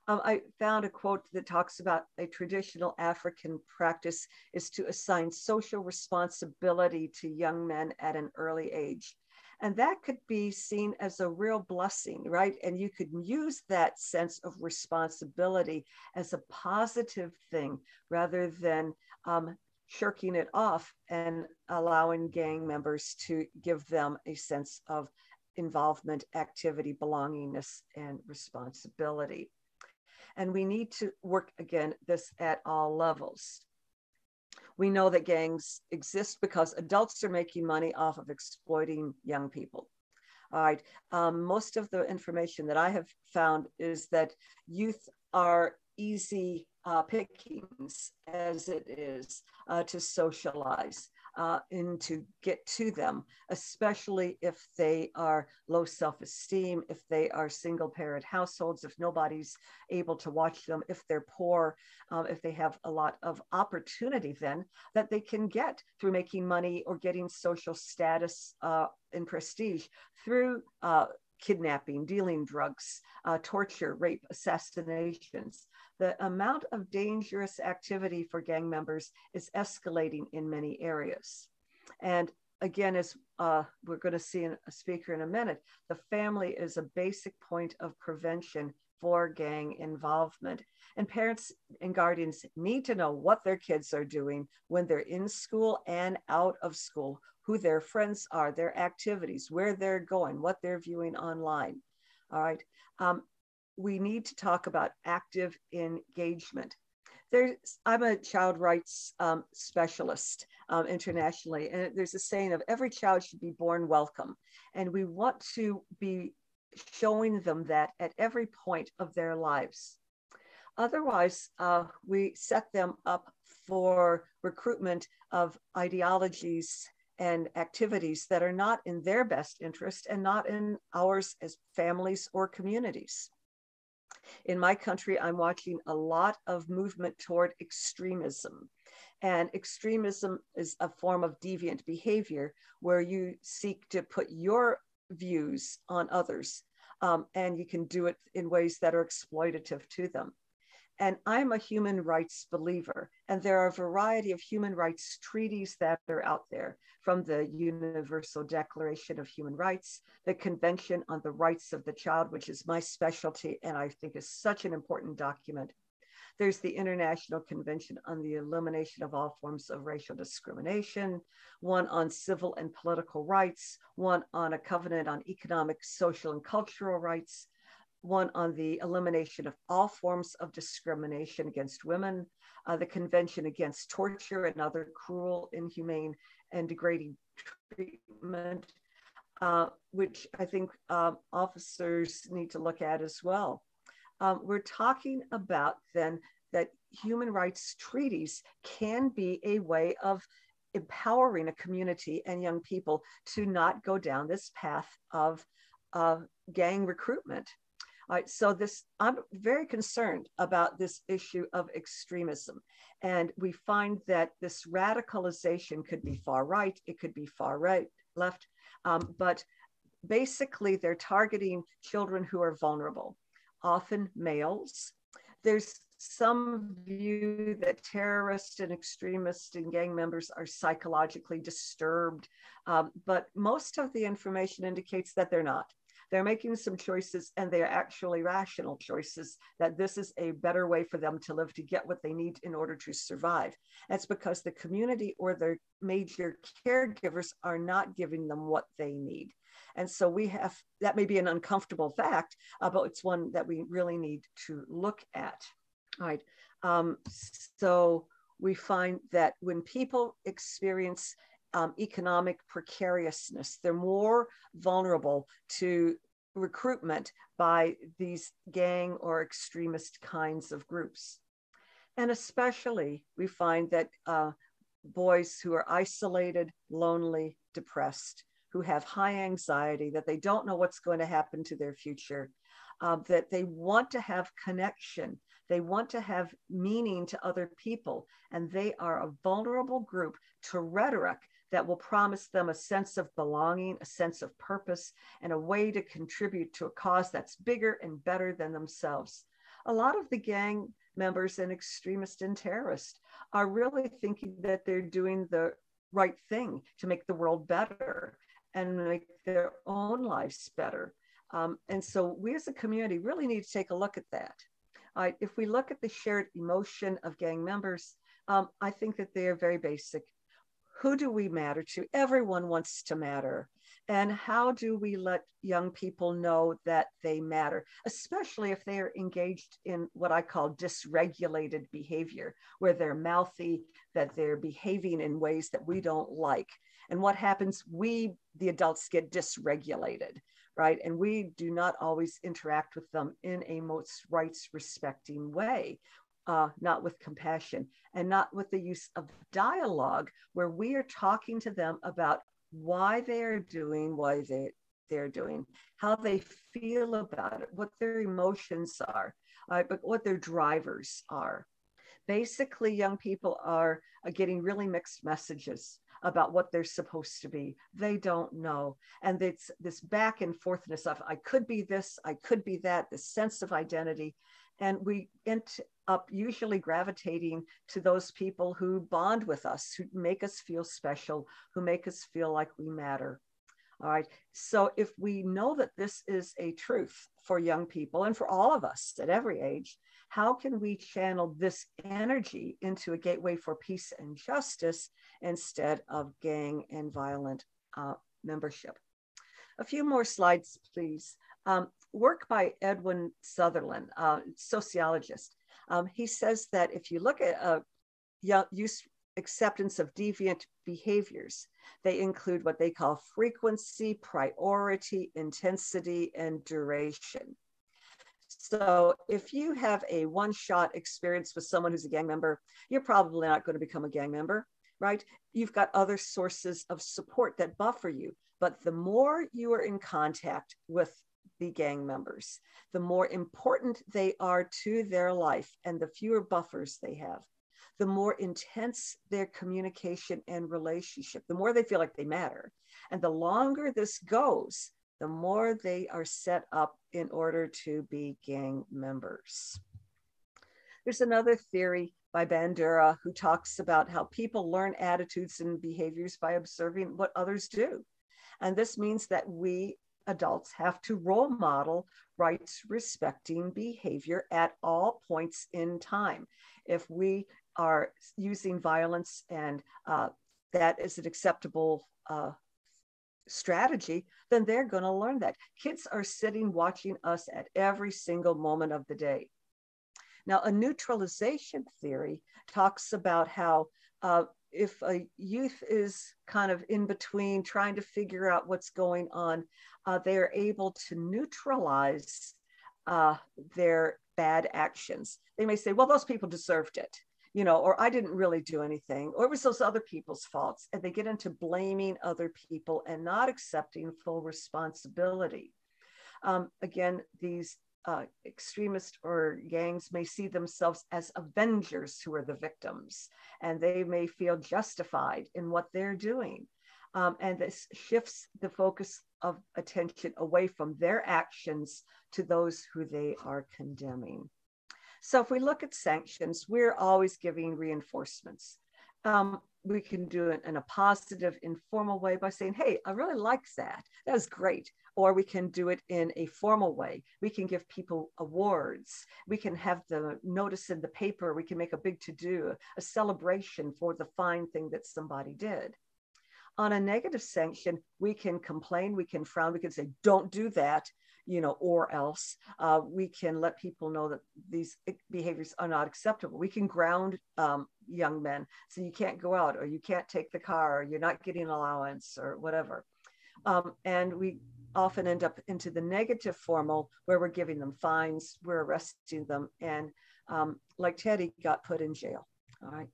I found a quote that talks about a traditional African practice is to assign social responsibility to young men at an early age. And that could be seen as a real blessing, right? And you could use that sense of responsibility as a positive thing rather than shirking it off and allowing gang members to give them a sense of involvement, activity, belongingness, and responsibility. And we need to work, again, this at all levels. We know that gangs exist because adults are making money off of exploiting young people. All right. Most of the information that I have found is that youth are easy pickings, as it is, to socialize and to get to them, especially if they are low self-esteem, if they are single parent households, if nobody's able to watch them, if they're poor, if they have a lot of opportunity then that they can get through making money or getting social status and prestige through kidnapping, dealing drugs, torture, rape, assassinations. The amount of dangerous activity for gang members is escalating in many areas. And again, as we're going to see in a speaker in a minute, the family is a basic point of prevention for gang involvement. And parents and guardians need to know what their kids are doing when they're in school and out of school, who their friends are, their activities, where they're going, what they're viewing online. All right. We need to talk about active engagement. I'm a child rights specialist internationally, and there's a saying of every child should be born welcome. And we want to be showing them that at every point of their lives. Otherwise, we set them up for recruitment of ideologies and activities that are not in their best interest and not in ours as families or communities. In my country, I'm watching a lot of movement toward extremism. And extremism is a form of deviant behavior where you seek to put your views on others, and you can do it in ways that are exploitative to them. And I'm a human rights believer, and there are a variety of human rights treaties that are out there, from the Universal Declaration of Human Rights, the Convention on the Rights of the Child, which is my specialty, and I think is such an important document. There's the International Convention on the Elimination of All Forms of Racial Discrimination, one on civil and political rights, one on a covenant on economic, social, and cultural rights, one on the elimination of all forms of discrimination against women, the Convention Against Torture and Other Cruel, Inhumane, and Degrading Treatment, which I think officers need to look at as well. We're talking about then that human rights treaties can be a way of empowering a community and young people to not go down this path of gang recruitment. All right, so I'm very concerned about this issue of extremism. And we find that this radicalization could be far right, it could be far right, left. But basically, they're targeting children who are vulnerable, often males. There's some view that terrorists and extremists and gang members are psychologically disturbed, but most of the information indicates that they're not. They're making some choices, and they're actually rational choices, that this is a better way for them to live, to get what they need in order to survive. That's because the community or their major caregivers are not giving them what they need. And so we have, that may be an uncomfortable fact, but it's one that we really need to look at. All right. So we find that when people experience economic precariousness, they're more vulnerable to recruitment by these gang or extremist kinds of groups. And especially we find that boys who are isolated, lonely, depressed, who have high anxiety, that they don't know what's going to happen to their future, that they want to have connection, they want to have meaning to other people, and they are a vulnerable group to rhetoric that will promise them a sense of belonging, a sense of purpose, and a way to contribute to a cause that's bigger and better than themselves. A lot of the gang members and extremists and terrorists are really thinking that they're doing the right thing to make the world better and make their own lives better. And so we as a community really need to take a look at that. If we look at the shared emotion of gang members, I think that they are very basic. Who do we matter to? Everyone wants to matter. And how do we let young people know that they matter, especially if they are engaged in what I call dysregulated behavior, where they're mouthy, that they're behaving in ways that we don't like. And what happens? We, the adults, get dysregulated, right? And we do not always interact with them in a most rights respecting way. Not with compassion and not with the use of dialogue, where we are talking to them about why they're doing what they're doing, how they feel about it, what their emotions are, but what their drivers are. Basically, young people are getting really mixed messages about what they're supposed to be. They don't know. And it's this back and forthness of, I could be this, I could be that, this sense of identity. And we end up usually gravitating to those people who bond with us, who make us feel special, who make us feel like we matter. All right. So if we know that this is a truth for young people and for all of us at every age, how can we channel this energy into a gateway for peace and justice instead of gang and violent membership? A few more slides, please. Work by Edwin Sutherland, sociologist. He says that if you look at youth acceptance of deviant behaviors, they include what they call frequency, priority, intensity, and duration. So if you have a one-shot experience with someone who's a gang member, you're probably not going to become a gang member, right? You've got other sources of support that buffer you. But the more you are in contact with the gang members, the more important they are to their life and the fewer buffers they have, the more intense their communication and relationship, the more they feel like they matter. And the longer this goes, the more they are set up in order to be gang members. There's another theory by Bandura who talks about how people learn attitudes and behaviors by observing what others do. And this means that we adults have to role model rights respecting behavior at all points in time. If we are using violence and that is an acceptable strategy, then they're going to learn that. Kids are sitting watching us at every single moment of the day. Now, a neutralization theory talks about how if a youth is kind of in between trying to figure out what's going on, they are able to neutralize their bad actions. They may say, well, those people deserved it, you know, or I didn't really do anything, or it was those other people's faults. And they get into blaming other people and not accepting full responsibility. Again, these extremists or gangs may see themselves as avengers who are the victims, and they may feel justified in what they're doing. And this shifts the focus of attention away from their actions to those who they are condemning. So if we look at sanctions, we're always giving reinforcements. We can do it in a positive, informal way by saying, hey, I really like that. That was great. Or we can do it in a formal way. We can give people awards. We can have the notice in the paper. We can make a big to-do, a celebration for the fine thing that somebody did. On a negative sanction, we can complain, we can frown, we can say, don't do that, or else. We can let people know that these behaviors are not acceptable. We can ground young men. So you can't go out, or you can't take the car, or you're not getting allowance, or whatever. And we often end up into the negative formal, where we're giving them fines, we're arresting them, and like Teddy got put in jail. All right.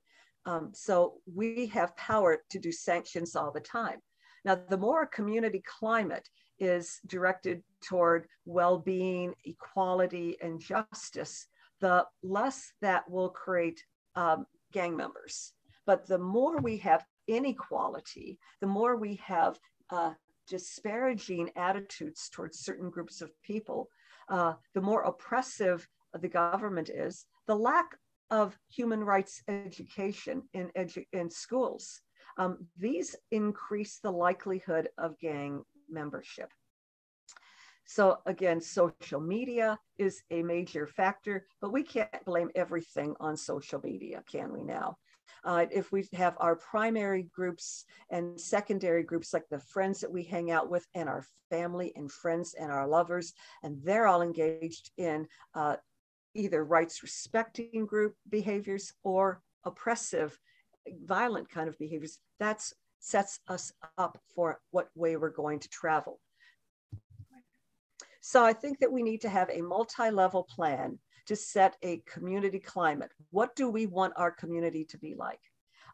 So we have power to do sanctions all the time. Now, the more a community climate is directed toward well-being, equality, and justice, the less that will create gang members. But the more we have inequality, the more we have disparaging attitudes towards certain groups of people, the more oppressive the government is, the lack of human rights education in schools. These increase the likelihood of gang membership. So again, social media is a major factor, but we can't blame everything on social media, can we now? If we have our primary groups and secondary groups, like the friends that we hang out with, and our family and friends and our lovers, and they're all engaged in either rights respecting group behaviors or oppressive, violent kind of behaviors, that sets us up for what way we're going to travel. So I think that we need to have a multi-level plan to set a community climate. What do we want our community to be like?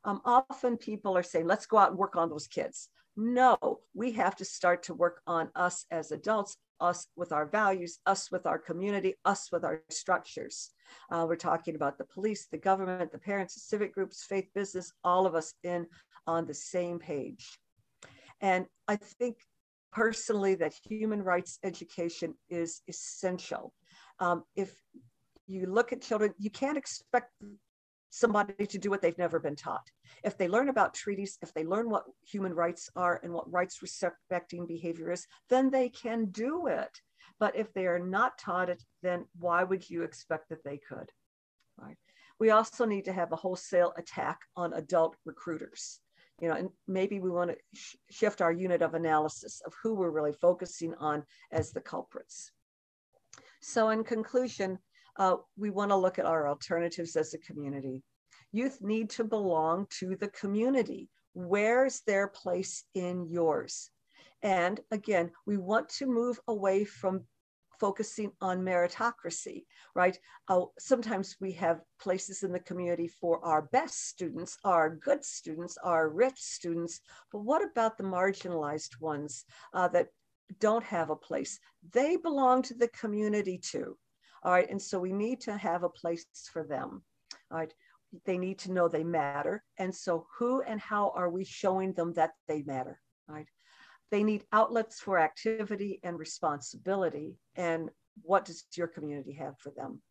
Often people are saying, let's go out and work on those kids. No, we have to start to work on us as adults, us with our values, us with our community, us with our structures. We're talking about the police, the government, the parents, the civic groups, faith, business, all of us in on the same page. And I think personally that human rights education is essential. If you look at children, you can't expect somebody to do what they've never been taught. If they learn about treaties, if they learn what human rights are and what rights respecting behavior is, then they can do it. But if they are not taught it, then why would you expect that they could? Right? We also need to have a wholesale attack on adult recruiters. And maybe we want to shift our unit of analysis of who we're really focusing on as the culprits. So in conclusion, we want to look at our alternatives as a community. Youth need to belong to the community. Where's their place in yours? And again, we want to move away from focusing on meritocracy, right? Sometimes we have places in the community for our best students, our good students, our rich students, but what about the marginalized ones that don't have a place? They belong to the community too. All right, and so we need to have a place for them. All right, they need to know they matter. And so who and how are we showing them that they matter? All right, they need outlets for activity and responsibility. And what does your community have for them?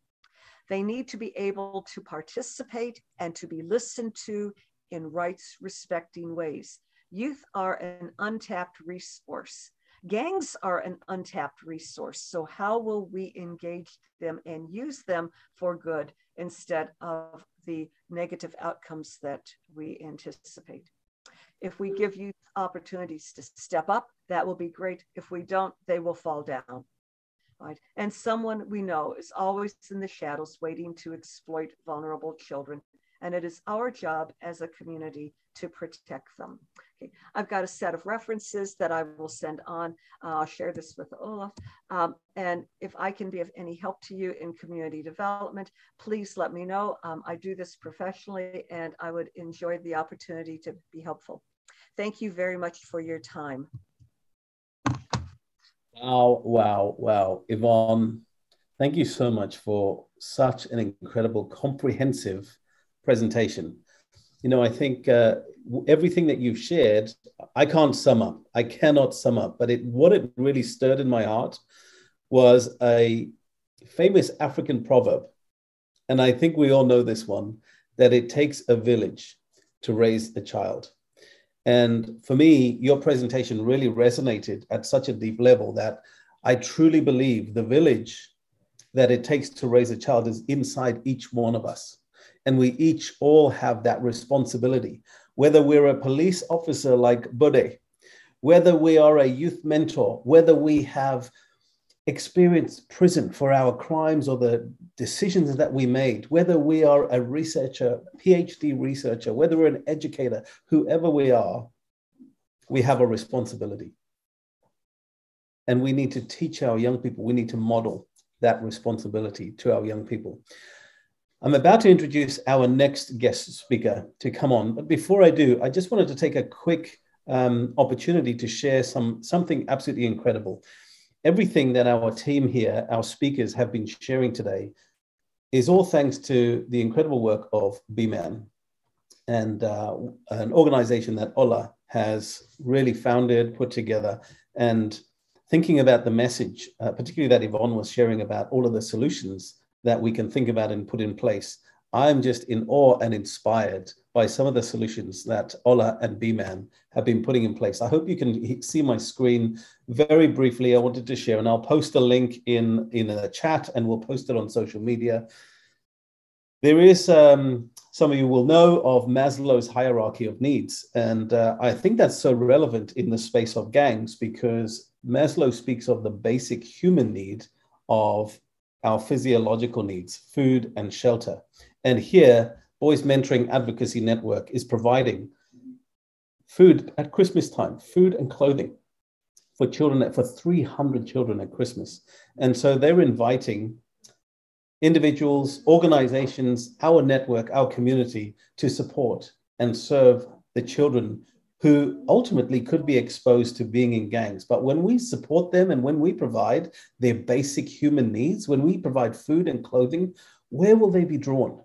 They need to be able to participate and to be listened to in rights respecting ways. Youth are an untapped resource. Gangs are an untapped resource. So how will we engage them and use them for good instead of the negative outcomes that we anticipate? If we give youth opportunities to step up, that will be great. If we don't, they will fall down. Right? And someone we know is always in the shadows waiting to exploit vulnerable children. And it is our job as a community to protect them. Okay. I've got a set of references that I will send on. I'll share this with Olaf. And if I can be of any help to you in community development, please let me know. I do this professionally and I would enjoy the opportunity to be helpful. Thank you very much for your time. Wow, wow, wow. Yvonne, thank you so much for such an incredible, comprehensive presentation. I think everything that you've shared, I can't sum up. I cannot sum up. But what it really stirred in my heart was a famous African proverb. And I think we all know this one, that it takes a village to raise a child. And for me, your presentation really resonated at such a deep level that I truly believe the village that it takes to raise a child is inside each one of us. And we each all have that responsibility, whether we're a police officer like Bode, whether we are a youth mentor, whether we have experienced prison for our crimes or the decisions that we made, whether we are a researcher, PhD researcher, whether we're an educator, whoever we are, we have a responsibility. And we need to teach our young people, we need to model that responsibility to our young people. I'm about to introduce our next guest speaker to come on. But before I do, I just wanted to take a quick opportunity to share something absolutely incredible. Everything that our team here, our speakers have been sharing today is all thanks to the incredible work of BMAN and an organization that Ola has really founded, put together, and thinking about the message, particularly that Yvonne was sharing about all of the solutions that we can think about and put in place. I'm just in awe and inspired by some of the solutions that Ola and BMAN have been putting in place. I hope you can see my screen very briefly. I wanted to share, and I'll post a link in a chat, and we'll post it on social media. There is, some of you will know of Maslow's hierarchy of needs. And I think that's so relevant in the space of gangs, because Maslow speaks of the basic human need of our physiological needs, food and shelter. And here, Boys Mentoring Advocacy Network is providing food at Christmas time, food and clothing for children, for 300 children at Christmas. And so they're inviting individuals, organizations, our network, our community to support and serve the children who ultimately could be exposed to being in gangs. But when we support them and when we provide their basic human needs, when we provide food and clothing, where will they be drawn?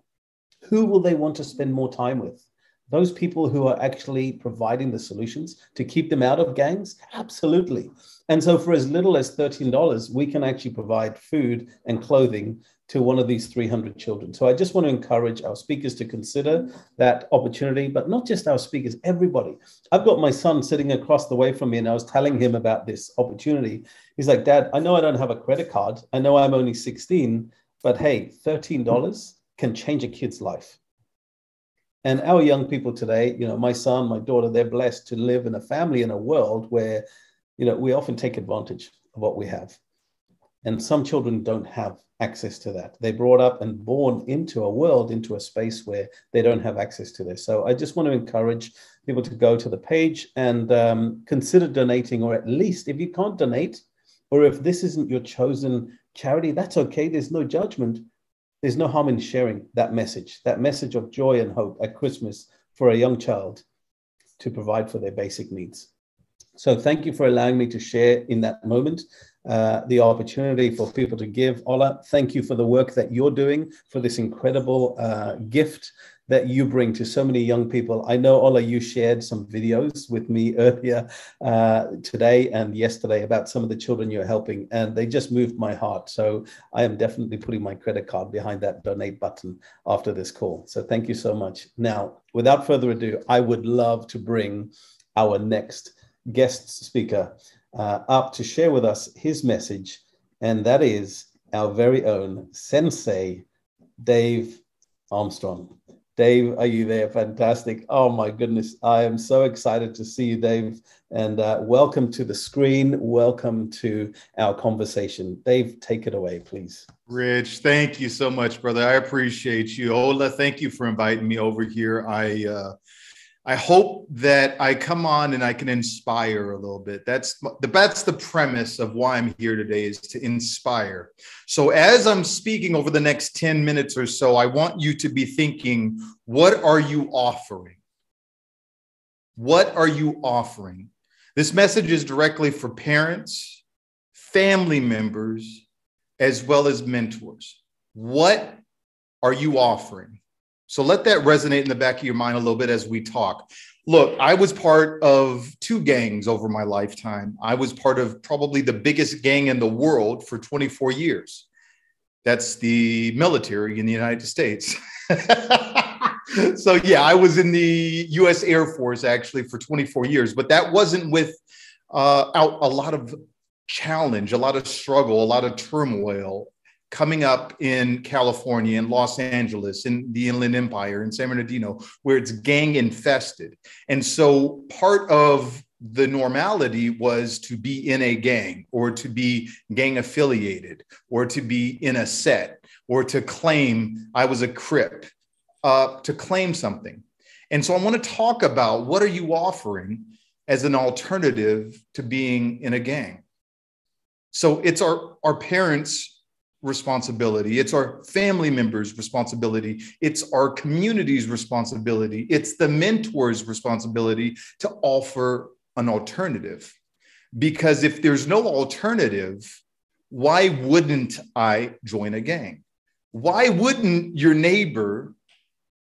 Who will they want to spend more time with? Those people who are actually providing the solutions to keep them out of gangs? Absolutely. And so for as little as $13, we can actually provide food and clothing to one of these 300 children. So I just want to encourage our speakers to consider that opportunity, but not just our speakers, everybody. I've got my son sitting across the way from me, and I was telling him about this opportunity. He's like, Dad, I know I don't have a credit card. I know I'm only 16, but hey, $13 can change a kid's life. And our young people today, my son, my daughter, they're blessed to live in a family, in a world where, we often take advantage of what we have. And some children don't have access to that. They're brought up and born into a world, into a space where they don't have access to this. So I just want to encourage people to go to the page and consider donating, or at least if you can't donate, or if this isn't your chosen charity, that's okay. There's no judgment. There's no harm in sharing that message of joy and hope at Christmas for a young child to provide for their basic needs. So thank you for allowing me to share in that moment, the opportunity for people to give. Ola, thank you for the work that you're doing, for this incredible gift that you bring to so many young people. I know, Ola, you shared some videos with me earlier today and yesterday about some of the children you're helping, and they just moved my heart. So I am definitely putting my credit card behind that donate button after this call. So thank you so much. Now, without further ado, I would love to bring our next guest speaker up to share with us his message, and that is our very own Sensei, Dave Armstrong. Dave, are you there? Fantastic. Oh my goodness. I am so excited to see you, Dave. And welcome to the screen. Welcome to our conversation. Dave, take it away, please. Rich, thank you so much, brother. I appreciate you. Ola, thank you for inviting me over here. I hope that I come on and I can inspire a little bit. That's the premise of why I'm here today, is to inspire. So as I'm speaking over the next 10 minutes or so, I want you to be thinking, what are you offering? What are you offering? This message is directly for parents, family members, as well as mentors. What are you offering? So let that resonate in the back of your mind a little bit as we talk. Look, I was part of 2 gangs over my lifetime. I was part of probably the biggest gang in the world for 24 years. That's the military in the United States. So yeah, I was in the US Air Force actually for 24 years, but that wasn't with out a lot of challenge, a lot of struggle, a lot of turmoil coming up in California, in Los Angeles, in the Inland Empire, in San Bernardino, where it's gang infested. And so part of the normality was to be in a gang, or to be gang affiliated, or to be in a set, or to claim I was a Crip, to claim something. And so I want to talk about, what are you offering as an alternative to being in a gang? So it's our parents' responsibility. It's our family members' responsibility. It's our community's responsibility. It's the mentor's responsibility to offer an alternative. Because if there's no alternative, why wouldn't I join a gang? Why wouldn't your neighbor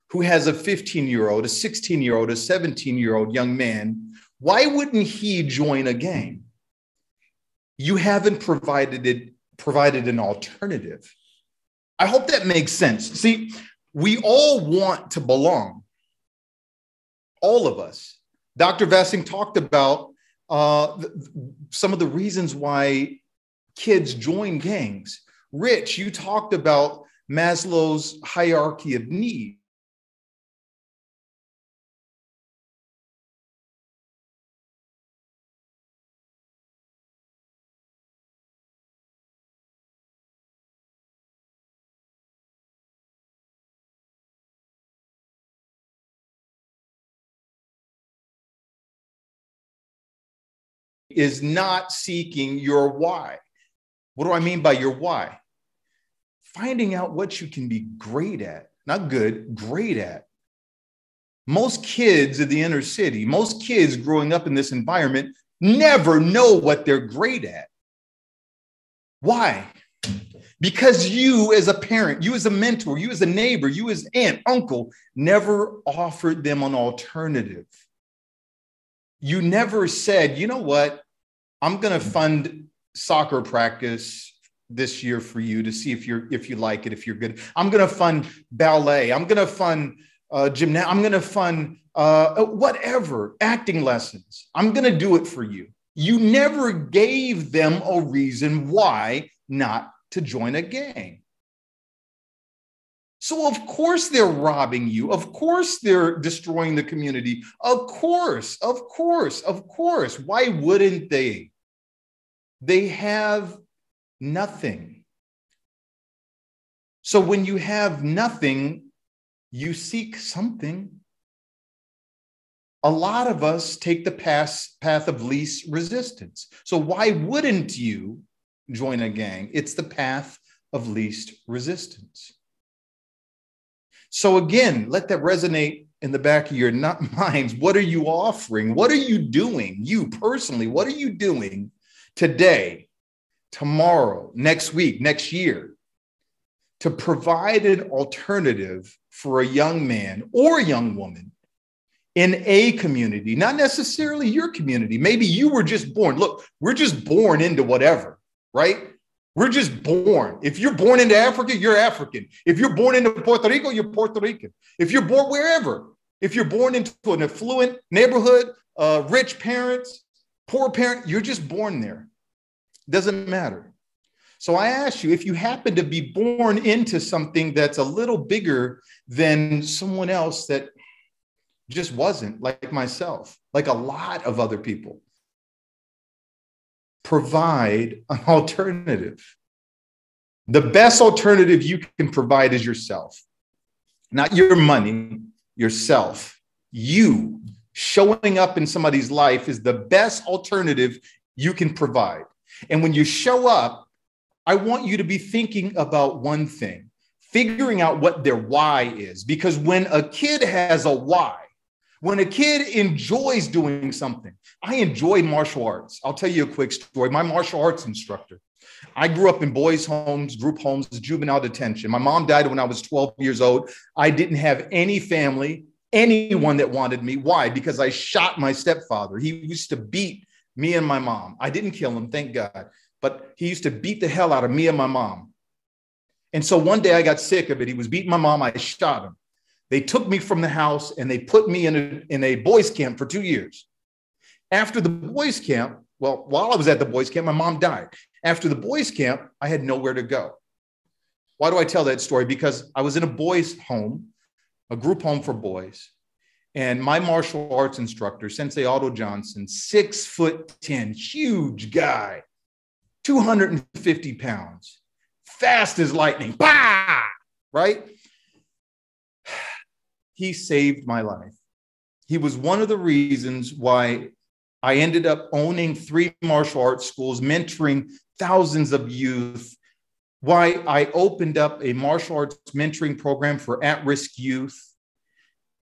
who has a 15-year-old, a 16-year-old, a 17-year-old young man, why wouldn't he join a gang? You haven't provided an alternative. I hope that makes sense. See, we all want to belong. All of us. Dr. Vassing talked about some of the reasons why kids join gangs. Rich, you talked about Maslow's hierarchy of need. Is not seeking your why. What do I mean by your why? Finding out what you can be great at, not good, great at. Most kids in the inner city, most kids growing up in this environment never know what they're great at. Why? Because you as a parent, you as a mentor, you as a neighbor, you as aunt, uncle, never offered them an alternative. You never said, you know what? I'm going to fund soccer practice this year for you to see if you like it, if you're good. I'm going to fund ballet. I'm going to fund gymnastics. I'm going to fund whatever, acting lessons. I'm going to do it for you. You never gave them a reason why not to join a gang. So of course they're robbing you. Of course they're destroying the community. Of course. Why wouldn't they? They have nothing. So when you have nothing, you seek something. A lot of us take the path of least resistance. So why wouldn't you join a gang? It's the path of least resistance. So again, let that resonate in the back of your minds. What are you offering? What are you doing? You personally, what are you doing today, tomorrow, next week, next year, to provide an alternative for a young man or young woman in a community, not necessarily your community. Maybe you were just born. Look, we're just born into whatever, right? We're just born. If you're born into Africa, you're African. If you're born into Puerto Rico, you're Puerto Rican. If you're born wherever, if you're born into an affluent neighborhood, rich parents, poor parent, you're just born there. Doesn't matter. So I ask you, if you happen to be born into something that's a little bigger than someone else that just wasn't, like myself, like a lot of other people, provide an alternative. The best alternative you can provide is yourself, not your money, yourself. You showing up in somebody's life is the best alternative you can provide. And when you show up, I want you to be thinking about one thing, figuring out what their why is. Because when a kid has a why, When a kid enjoys doing something, I enjoy martial arts. I'll tell you a quick story. My martial arts instructor, I grew up in boys' homes, group homes, juvenile detention. My mom died when I was 12 years old. I didn't have any family, anyone that wanted me. Why? Because I shot my stepfather. He used to beat me and my mom. I didn't kill him, thank God. But he used to beat the hell out of me and my mom. And so one day I got sick of it. He was beating my mom. I shot him. They took me from the house and they put me in a boys' camp for 2 years. After the boys' camp, well, while I was at the boys' camp, my mom died. After the boys' camp, I had nowhere to go. Why do I tell that story? Because I was in a boys' home, a group home for boys. And my martial arts instructor, Sensei Otto Johnson, 6'10", huge guy, 250 pounds, fast as lightning, bah! Right? He saved my life. He was one of the reasons why I ended up owning 3 martial arts schools, mentoring thousands of youth, why I opened up a martial arts mentoring program for at-risk youth.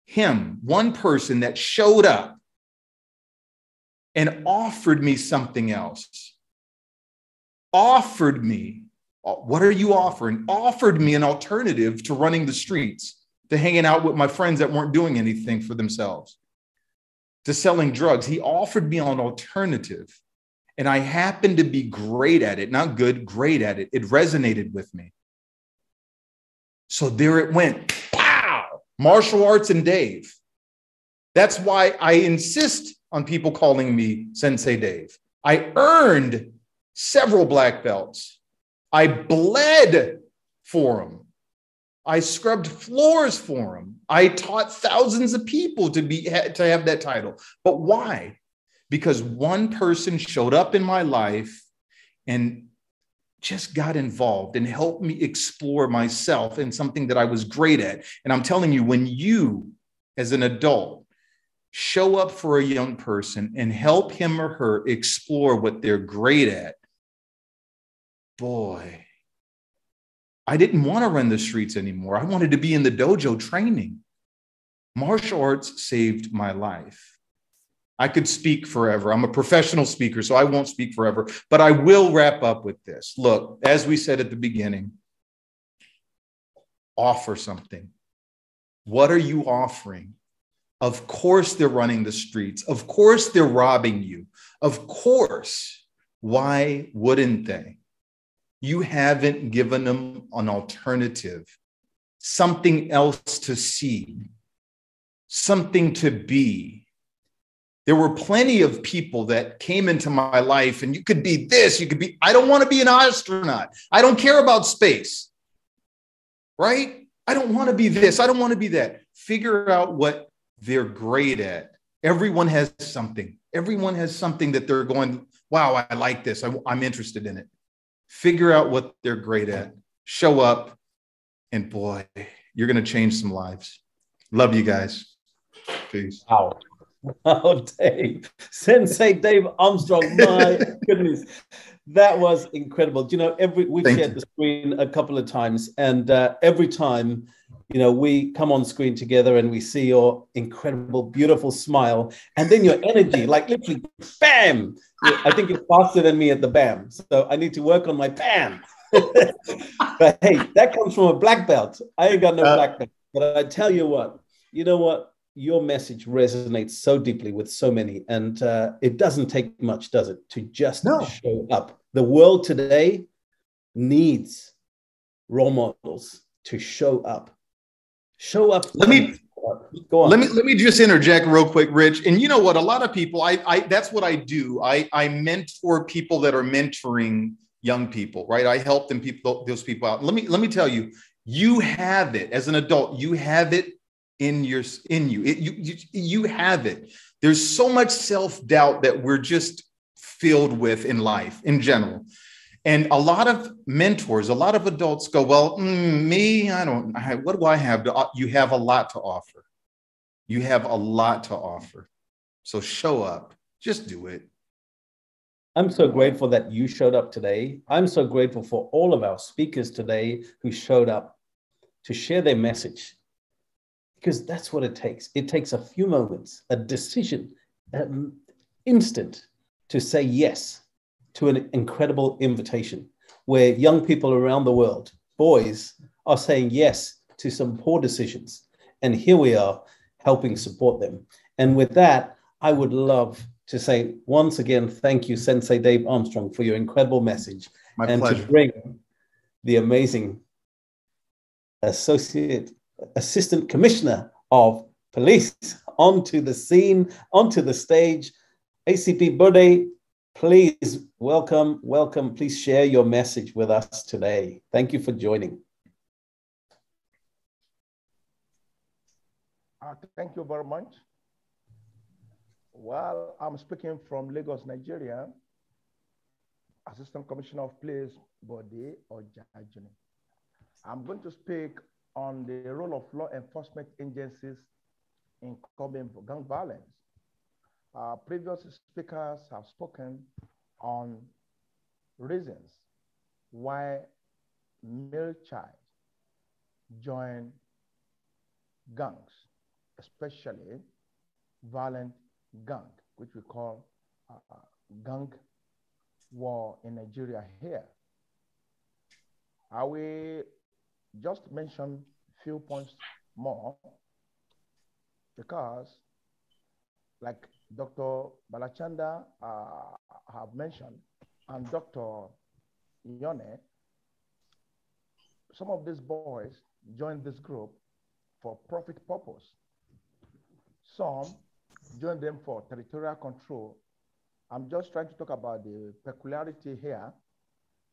Him, one person that showed up and offered me something else. Offered me, what are you offering? Offered me an alternative to running the streets, to hanging out with my friends that weren't doing anything for themselves, to selling drugs. He offered me an alternative, and I happened to be great at it. Not good, great at it. It resonated with me. So there it went. Pow! Martial arts and Dave. That's why I insist on people calling me Sensei Dave. I earned several black belts. I bled for them. I scrubbed floors for him. I taught thousands of people to have that title. But why? Because one person showed up in my life and just got involved and helped me explore myself in something that I was great at. And I'm telling you, when you, as an adult, show up for a young person and help him or her explore what they're great at, boy, I didn't want to run the streets anymore. I wanted to be in the dojo training. Martial arts saved my life. I could speak forever. I'm a professional speaker, so I won't speak forever, but I will wrap up with this. Look, as we said at the beginning, offer something. What are you offering? Of course, they're running the streets. Of course, they're robbing you. Of course. Why wouldn't they? You haven't given them an alternative, something else to see, something to be. There were plenty of people that came into my life, and you could be this, you could be, I don't want to be an astronaut. I don't care about space, right? I don't want to be this. I don't want to be that. Figure out what they're great at. Everyone has something. Everyone has something that they're going, wow, I like this. I'm interested in it. Figure out what they're great at. Show up, and boy, you're going to change some lives. Love you guys. Peace. Wow. Oh, Dave. Sensei Dave Armstrong. My goodness. That was incredible. You know, we've shared the screen a couple of times, and every time, you know, we come on screen together and we see your incredible, beautiful smile, and then your energy, like literally, bam! I think you're faster than me at the bam, so I need to work on my bam. But hey, that comes from a black belt. I ain't got no black belt, but I tell you what, you know what? Your message resonates so deeply with so many, and it doesn't take much, does it, to just show up. The world today needs role models to show up. Show up. Go on. Let me just interject real quick, Rich. And you know what? A lot of people, that's what I do. I mentor people that are mentoring young people, right? I help those people out. Let me tell you, you have it as an adult. You have it in you. You have it. There's so much self-doubt that we're just filled with in life in general. And a lot of mentors, a lot of adults go, well, me, what do I have to, you have a lot to offer. You have a lot to offer. So show up, just do it. I'm so grateful that you showed up today. I'm so grateful for all of our speakers today who showed up to share their message. because that's what it takes. It takes a few moments, a decision, instant, to say yes to an incredible invitation where young people around the world, boys, are saying yes to some poor decisions. And here we are helping support them. And with that, I would love to say once again, thank you, Sensei Dave Armstrong, for your incredible message. My and pleasure. To bring the amazing Assistant Commissioner of Police onto the scene, onto the stage. ACP Bode, please welcome. Please share your message with us today. Thank you for joining. Thank you very much. Well, I'm speaking from Lagos, Nigeria. Assistant Commissioner of Police, Bode Ojajuni. I'm going to speak on the role of law enforcement agencies in combating gang violence. Previous speakers have spoken on reasons why male child join gangs, especially violent gang, which we call gang war in Nigeria here. I will just mention a few points more because, like Dr. Balachanda have mentioned, and Dr. Yone, some of these boys joined this group for profit purpose. Some joined them for territorial control. I'm just trying to talk about the peculiarity here.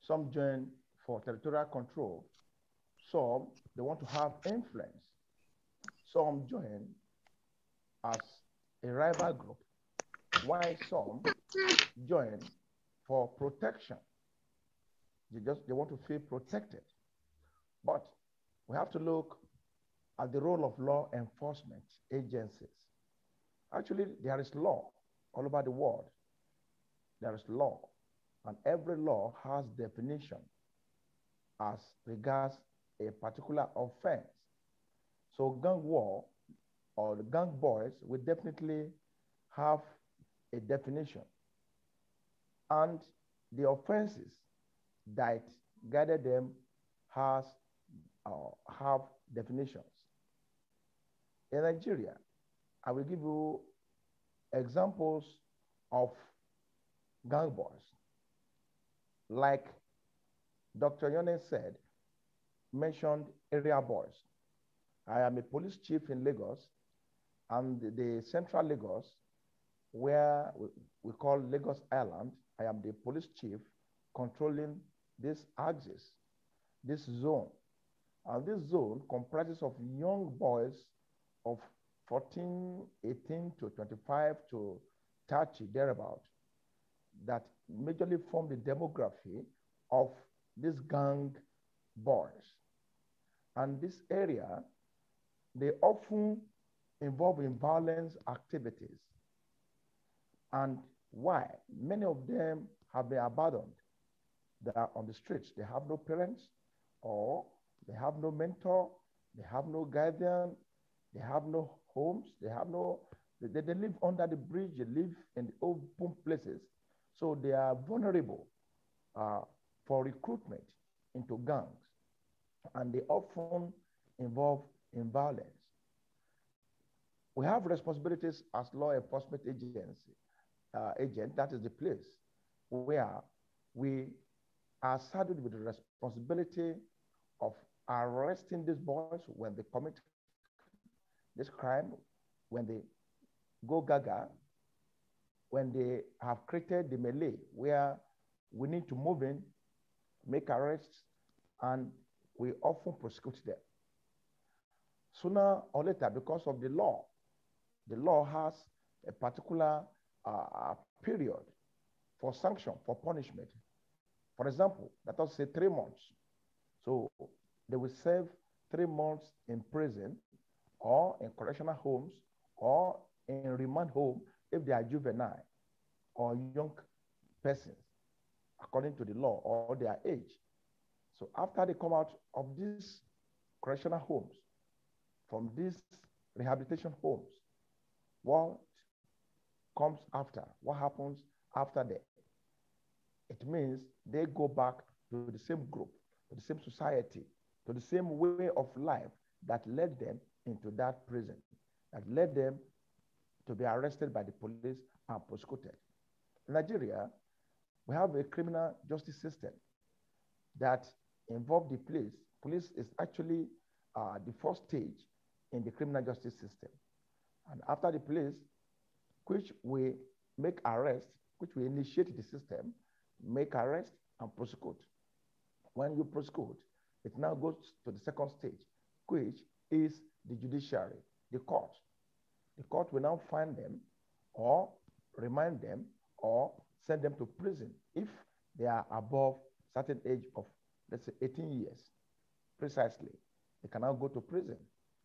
Some join for territorial control. Some, they want to have influence. Some join as a rival group, while some join for protection. They want to feel protected. But we have to look at the role of law enforcement agencies. Actually, there is law all over the world. There is law, and every law has definition as regards a particular offense. So gang war or the gang boys will definitely have a definition. And the offenses that guided them have definitions. In Nigeria, I will give you examples of gang boys. Like Dr. Yone said, mentioned area boys. I am a police chief in Lagos, and the central Lagos, where we call Lagos Island, I am the police chief controlling this axis, this zone. And this zone comprises of young boys of 14, 18 to 25 to 30, thereabout, that majorly form the demography of these gang boys. And this area, they often involve in violence activities. And why? Many of them have been abandoned. They are on the streets. They have no parents, or they have no mentor, they have no guardian, they have no homes, they live under the bridge, they live in the open places. So they are vulnerable for recruitment into gangs, and they often involve in violence. We have responsibilities as law enforcement agent, that is the place where we are saddled with the responsibility of arresting these boys when they commit this crime, when they go gaga, when they have created the melee where we need to move in, make arrests, and we often prosecute them. Sooner or later, because of the law has a particular period for sanction, for punishment. For example, let us say 3 months. So they will serve 3 months in prison or in correctional homes or in remand home if they are juvenile or young persons, according to the law or their age. So after they come out of these correctional homes, from this rehabilitation homes. What comes after? What happens after that? It means they go back to the same group, to the same society, to the same way of life that led them into that prison, that led them to be arrested by the police and prosecuted. In Nigeria, we have a criminal justice system that involves the police. Police is actually the first stage in the criminal justice system. And after the police, which we make arrests, which we initiate the system, make arrest and prosecute. When you prosecute, it now goes to the second stage, which is the judiciary, the court. The court will now find them or remind them or send them to prison if they are above certain age of, let's say, 18 years, precisely. They can now go to prison,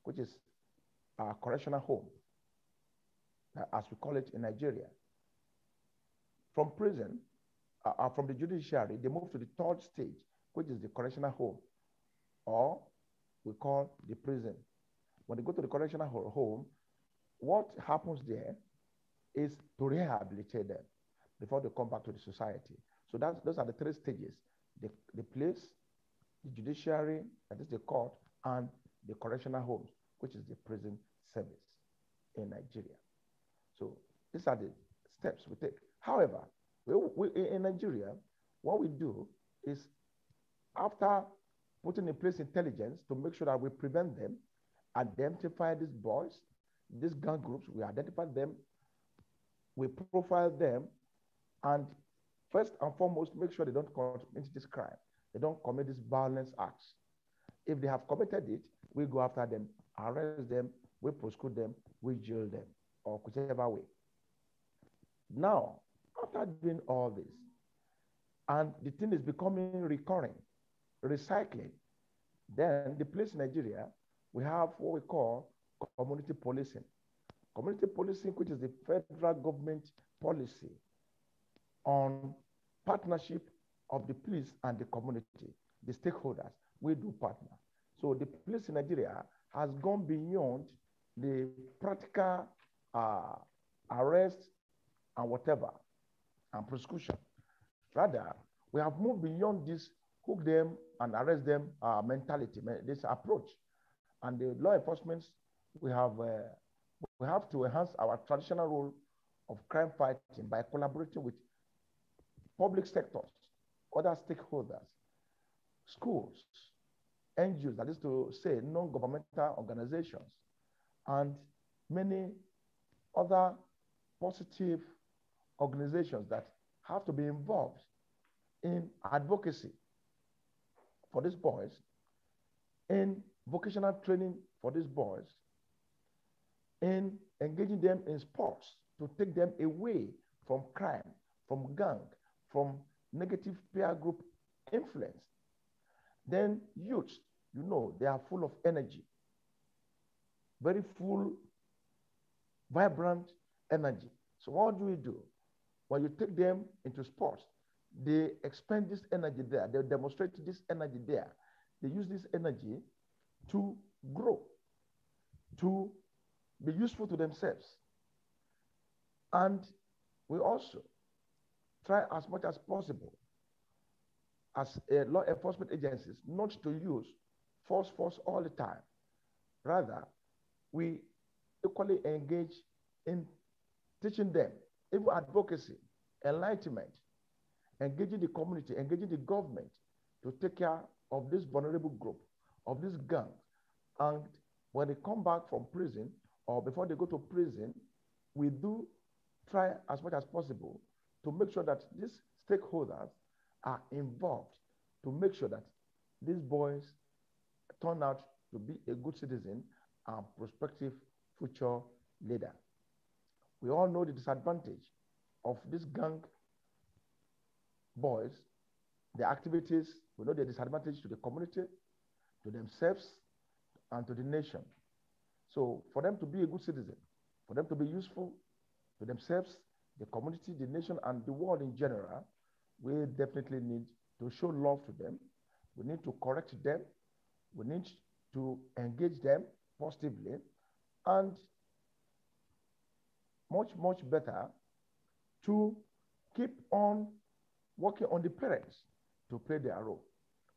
which is a correctional home, as we call it in Nigeria. From prison, from the judiciary, they move to the third stage, which is the correctional home, or we call the prison. When they go to the correctional home, what happens there is to rehabilitate them before they come back to the society. So those are the three stages: the place, the judiciary, that is the court, and the correctional homes, which is the prison service in Nigeria. So these are the steps we take. However, in Nigeria, what we do is, after putting in place intelligence to make sure that we prevent them, identify these boys, these gang groups, we identify them, we profile them, and first and foremost, make sure they don't commit this crime. They don't commit these violence acts. If they have committed it, we go after them, arrest them, we prosecute them, we jail them, or whichever way. Now, after doing all this, and the thing is becoming recurring, recycling, then the place in Nigeria, we have what we call community policing. Community policing, which is the federal government policy on partnership of the police and the community, the stakeholders. We do partner. So the police in Nigeria has gone beyond the practical arrest and whatever, and prosecution. Rather, we have moved beyond this hook them and arrest them mentality, this approach. And the law enforcement, we have to enhance our traditional role of crime fighting by collaborating with public sectors, other stakeholders, schools, NGOs, that is to say non-governmental organizations, and many other positive organizations that have to be involved in advocacy for these boys, in vocational training for these boys, in engaging them in sports to take them away from crime, from gang, from negative peer group influence. Then youths, you know, they are full of energy, very full, vibrant energy. So what do we do? When you take them into sports, they expend this energy there. They demonstrate this energy there. They use this energy to grow, to be useful to themselves. And we also try as much as possible as law enforcement agencies not to use force all the time. Rather, we equally engage in teaching them, even advocacy, enlightenment, engaging the community, engaging the government to take care of this vulnerable group, of this gang. And when they come back from prison or before they go to prison, we do try as much as possible to make sure that these stakeholders are involved to make sure that these boys turn out to be a good citizen and prospective future leader. We all know the disadvantage of these gang boys, their activities. We know the disadvantage to the community, to themselves, and to the nation. So for them to be a good citizen, for them to be useful to themselves, the community, the nation, and the world in general, we definitely need to show love to them. We need to correct them. We need to engage them positively And much better to keep on working on the parents to play their role,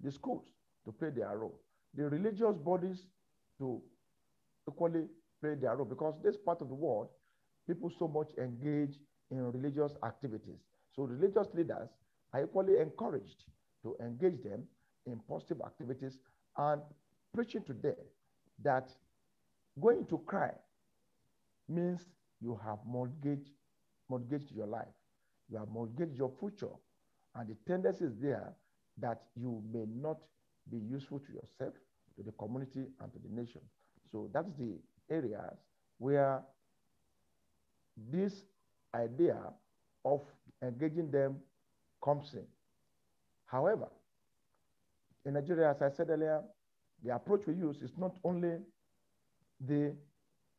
the schools to play their role, the religious bodies to equally play their role, because this part of the world, people so much engage in religious activities. So religious leaders are equally encouraged to engage them in positive activities and preaching to them that going to cry means you have mortgaged your life. You have mortgaged your future. And the tendency is there that you may not be useful to yourself, to the community, and to the nation. So that's the areas where this idea of engaging them comes in. However, in Nigeria, as I said earlier, the approach we use is not only the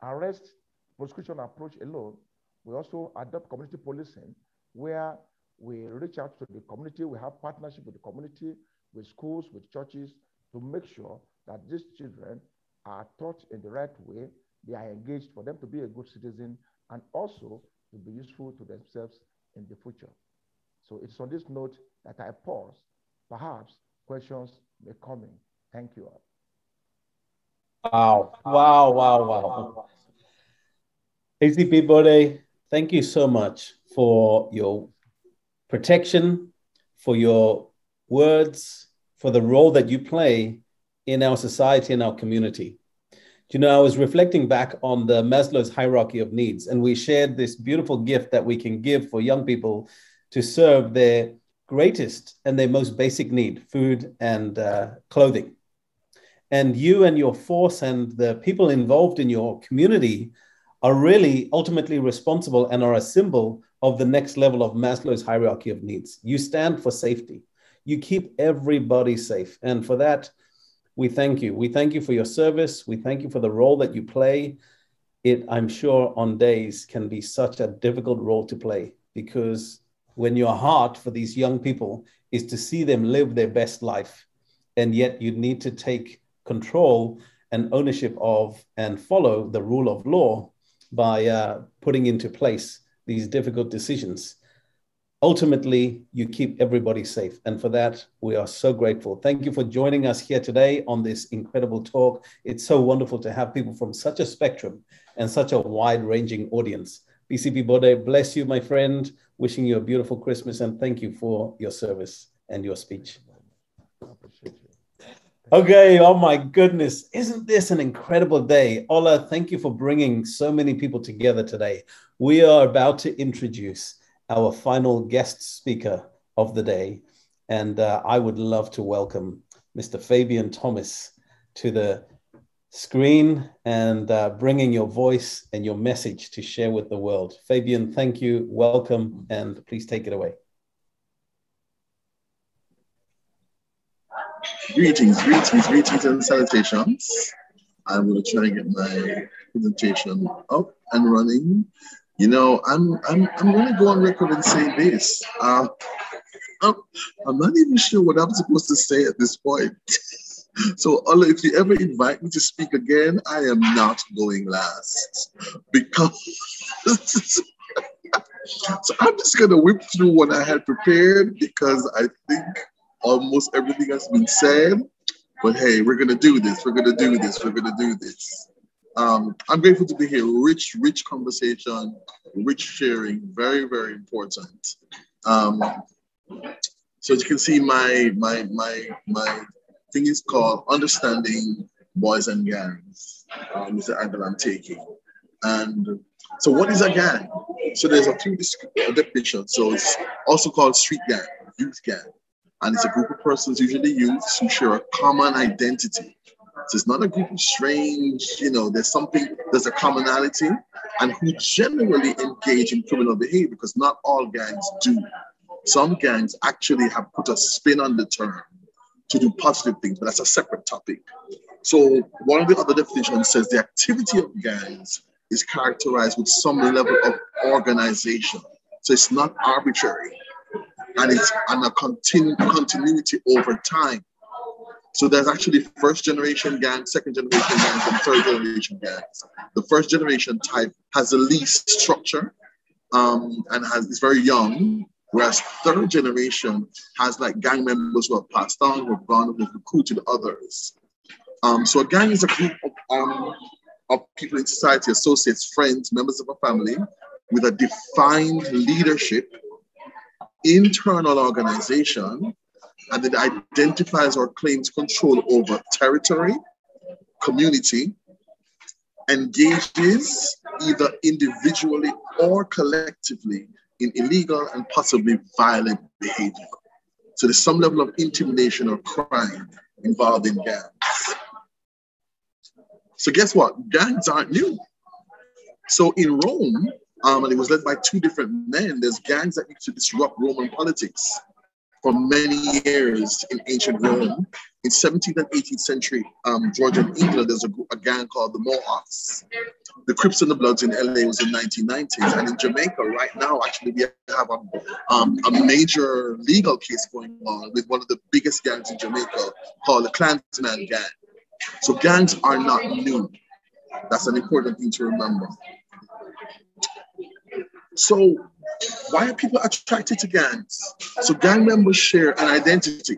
arrest prosecution approach alone. We also adopt community policing, where we reach out to the community. We have partnership with the community, with schools, with churches, to make sure that these children are taught in the right way. They are engaged for them to be a good citizen and also to be useful to themselves in the future. So it's on this note that I pause. Perhaps questions may come in. Thank you all. Wow. ACP Bode, thank you so much for your protection, for your words, for the role that you play in our society and our community. You know, I was reflecting back on the Maslow's hierarchy of needs, and we shared this beautiful gift that we can give for young people to serve their greatest and their most basic need, food and clothing. And you and your force and the people involved in your community are really ultimately responsible and are a symbol of the next level of Maslow's hierarchy of needs. You stand for safety. You keep everybody safe. And for that, we thank you. We thank you for your service. We thank you for the role that you play. It, I'm sure, on days can be such a difficult role to play, because when your heart for these young people is to see them live their best life, and yet you need to take control and ownership of and follow the rule of law by putting into place these difficult decisions. Ultimately, you keep everybody safe. And for that, we are so grateful. Thank you for joining us here today on this incredible talk. It's so wonderful to have people from such a spectrum and such a wide-ranging audience. BCP Bode, bless you, my friend. Wishing you a beautiful Christmas, and thank you for your service and your speech. Okay, oh my goodness. Isn't this an incredible day? Ola, thank you for bringing so many people together today. We are about to introduce our final guest speaker of the day. And I would love to welcome Mr. Fabian Thomas to the screen and bringing your voice and your message to share with the world. Fabian, thank you, welcome, and please take it away. Greetings and salutations. I'm going to try and get my presentation up and running. You know, I'm going to go on record and say this. I'm not even sure what I'm supposed to say at this point. So, Ola, if you ever invite me to speak again, I am not going last, because so I'm just going to whip through what I had prepared, because I think almost everything has been said. But hey, we're going to do this. We're going to do this. We're going to do this. I'm grateful to be here. Rich conversation, rich sharing, very, very important. So as you can see, my thing is called Understanding Boys and Gangs. Is the angle I'm taking. And so what is a gang? So there's a few definitions. So it's also called street gang, youth gang. And it's a group of persons, usually youths, who share a common identity. So it's not a group of strange, you know, there's a commonality, and who generally engage in criminal behavior, because not all gangs do. Some gangs actually have put a spin on the term to do positive things, but that's a separate topic. So one of the other definitions says the activity of gangs is characterized with some level of organization. So it's not arbitrary, and it's on a continuity over time. So there's actually first generation gangs, second generation gangs, and third generation gangs. The first generation type has the least structure and is very young, whereas third generation has like gang members who have passed on, who have gone, who have recruited others. So a gang is a group of people in society, associates, friends, members of a family with a defined leadership, internal organization, and it identifies or claims control over territory, community, engages either individually or collectively in illegal and possibly violent behavior. So there's some level of intimidation or crime involved in gangs. So guess what? Gangs aren't new. So in Rome, and it was led by two different men, there's gangs that used to disrupt Roman politics for many years in ancient Rome. In 17th and 18th century Georgia and England, there's a gang called the Mohawks. The Crips and the Bloods in LA was in 1990s. And in Jamaica right now, actually, we have a major legal case going on with one of the biggest gangs in Jamaica called the Klansman gang. So gangs are not new. That's an important thing to remember. So why are people attracted to gangs? So gang members share an identity,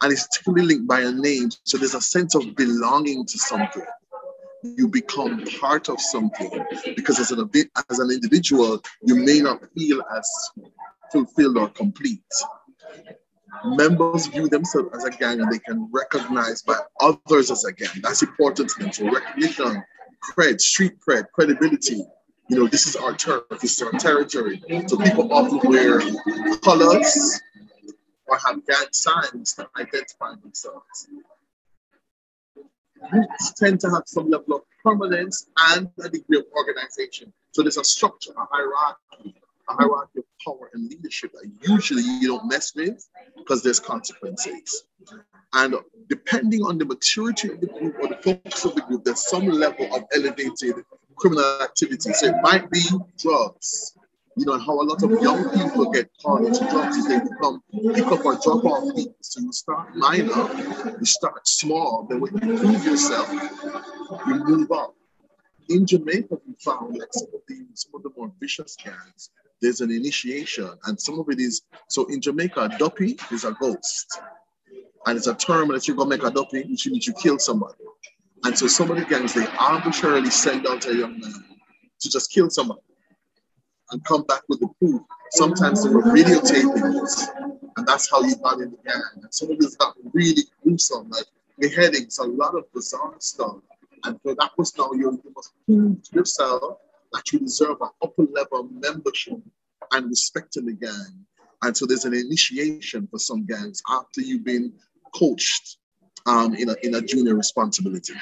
and it's typically linked by a name. So there's a sense of belonging to something. You become part of something because as an individual, you may not feel as fulfilled or complete. Members view themselves as a gang and they can recognize by others as a gang. That's important to them. So recognition, cred, street cred, credibility. You know, this is our turf, this is our territory. So people often wear colors or have gang signs to identify themselves. Groups tend to have some level of permanence and a degree of organization. So there's a structure, a hierarchy of power and leadership that usually you don't mess with because there's consequences. And depending on the maturity of the group or the focus of the group, there's some level of elevated criminal activity. So it might be drugs. You know, how a lot of young people get caught into drugs is they become pick up or drop off people. So you start minor, you start small, then when you prove yourself, you move up. In Jamaica, we found like some of the more vicious gangs, there's an initiation, and some of it is, so in Jamaica, a duppy is a ghost. And it's a term that you go make a duppy, which means you kill somebody. And so some of the gangs, they arbitrarily send out a young man to just kill somebody and come back with the proof. Sometimes they were videotaping this, and that's how you got in the gang. And some of this got really gruesome, like beheadings, a lot of bizarre stuff. And so that was now you must prove to yourself that you deserve an upper level membership and respect in the gang. And so there's an initiation for some gangs after you've been coached in a junior responsibility.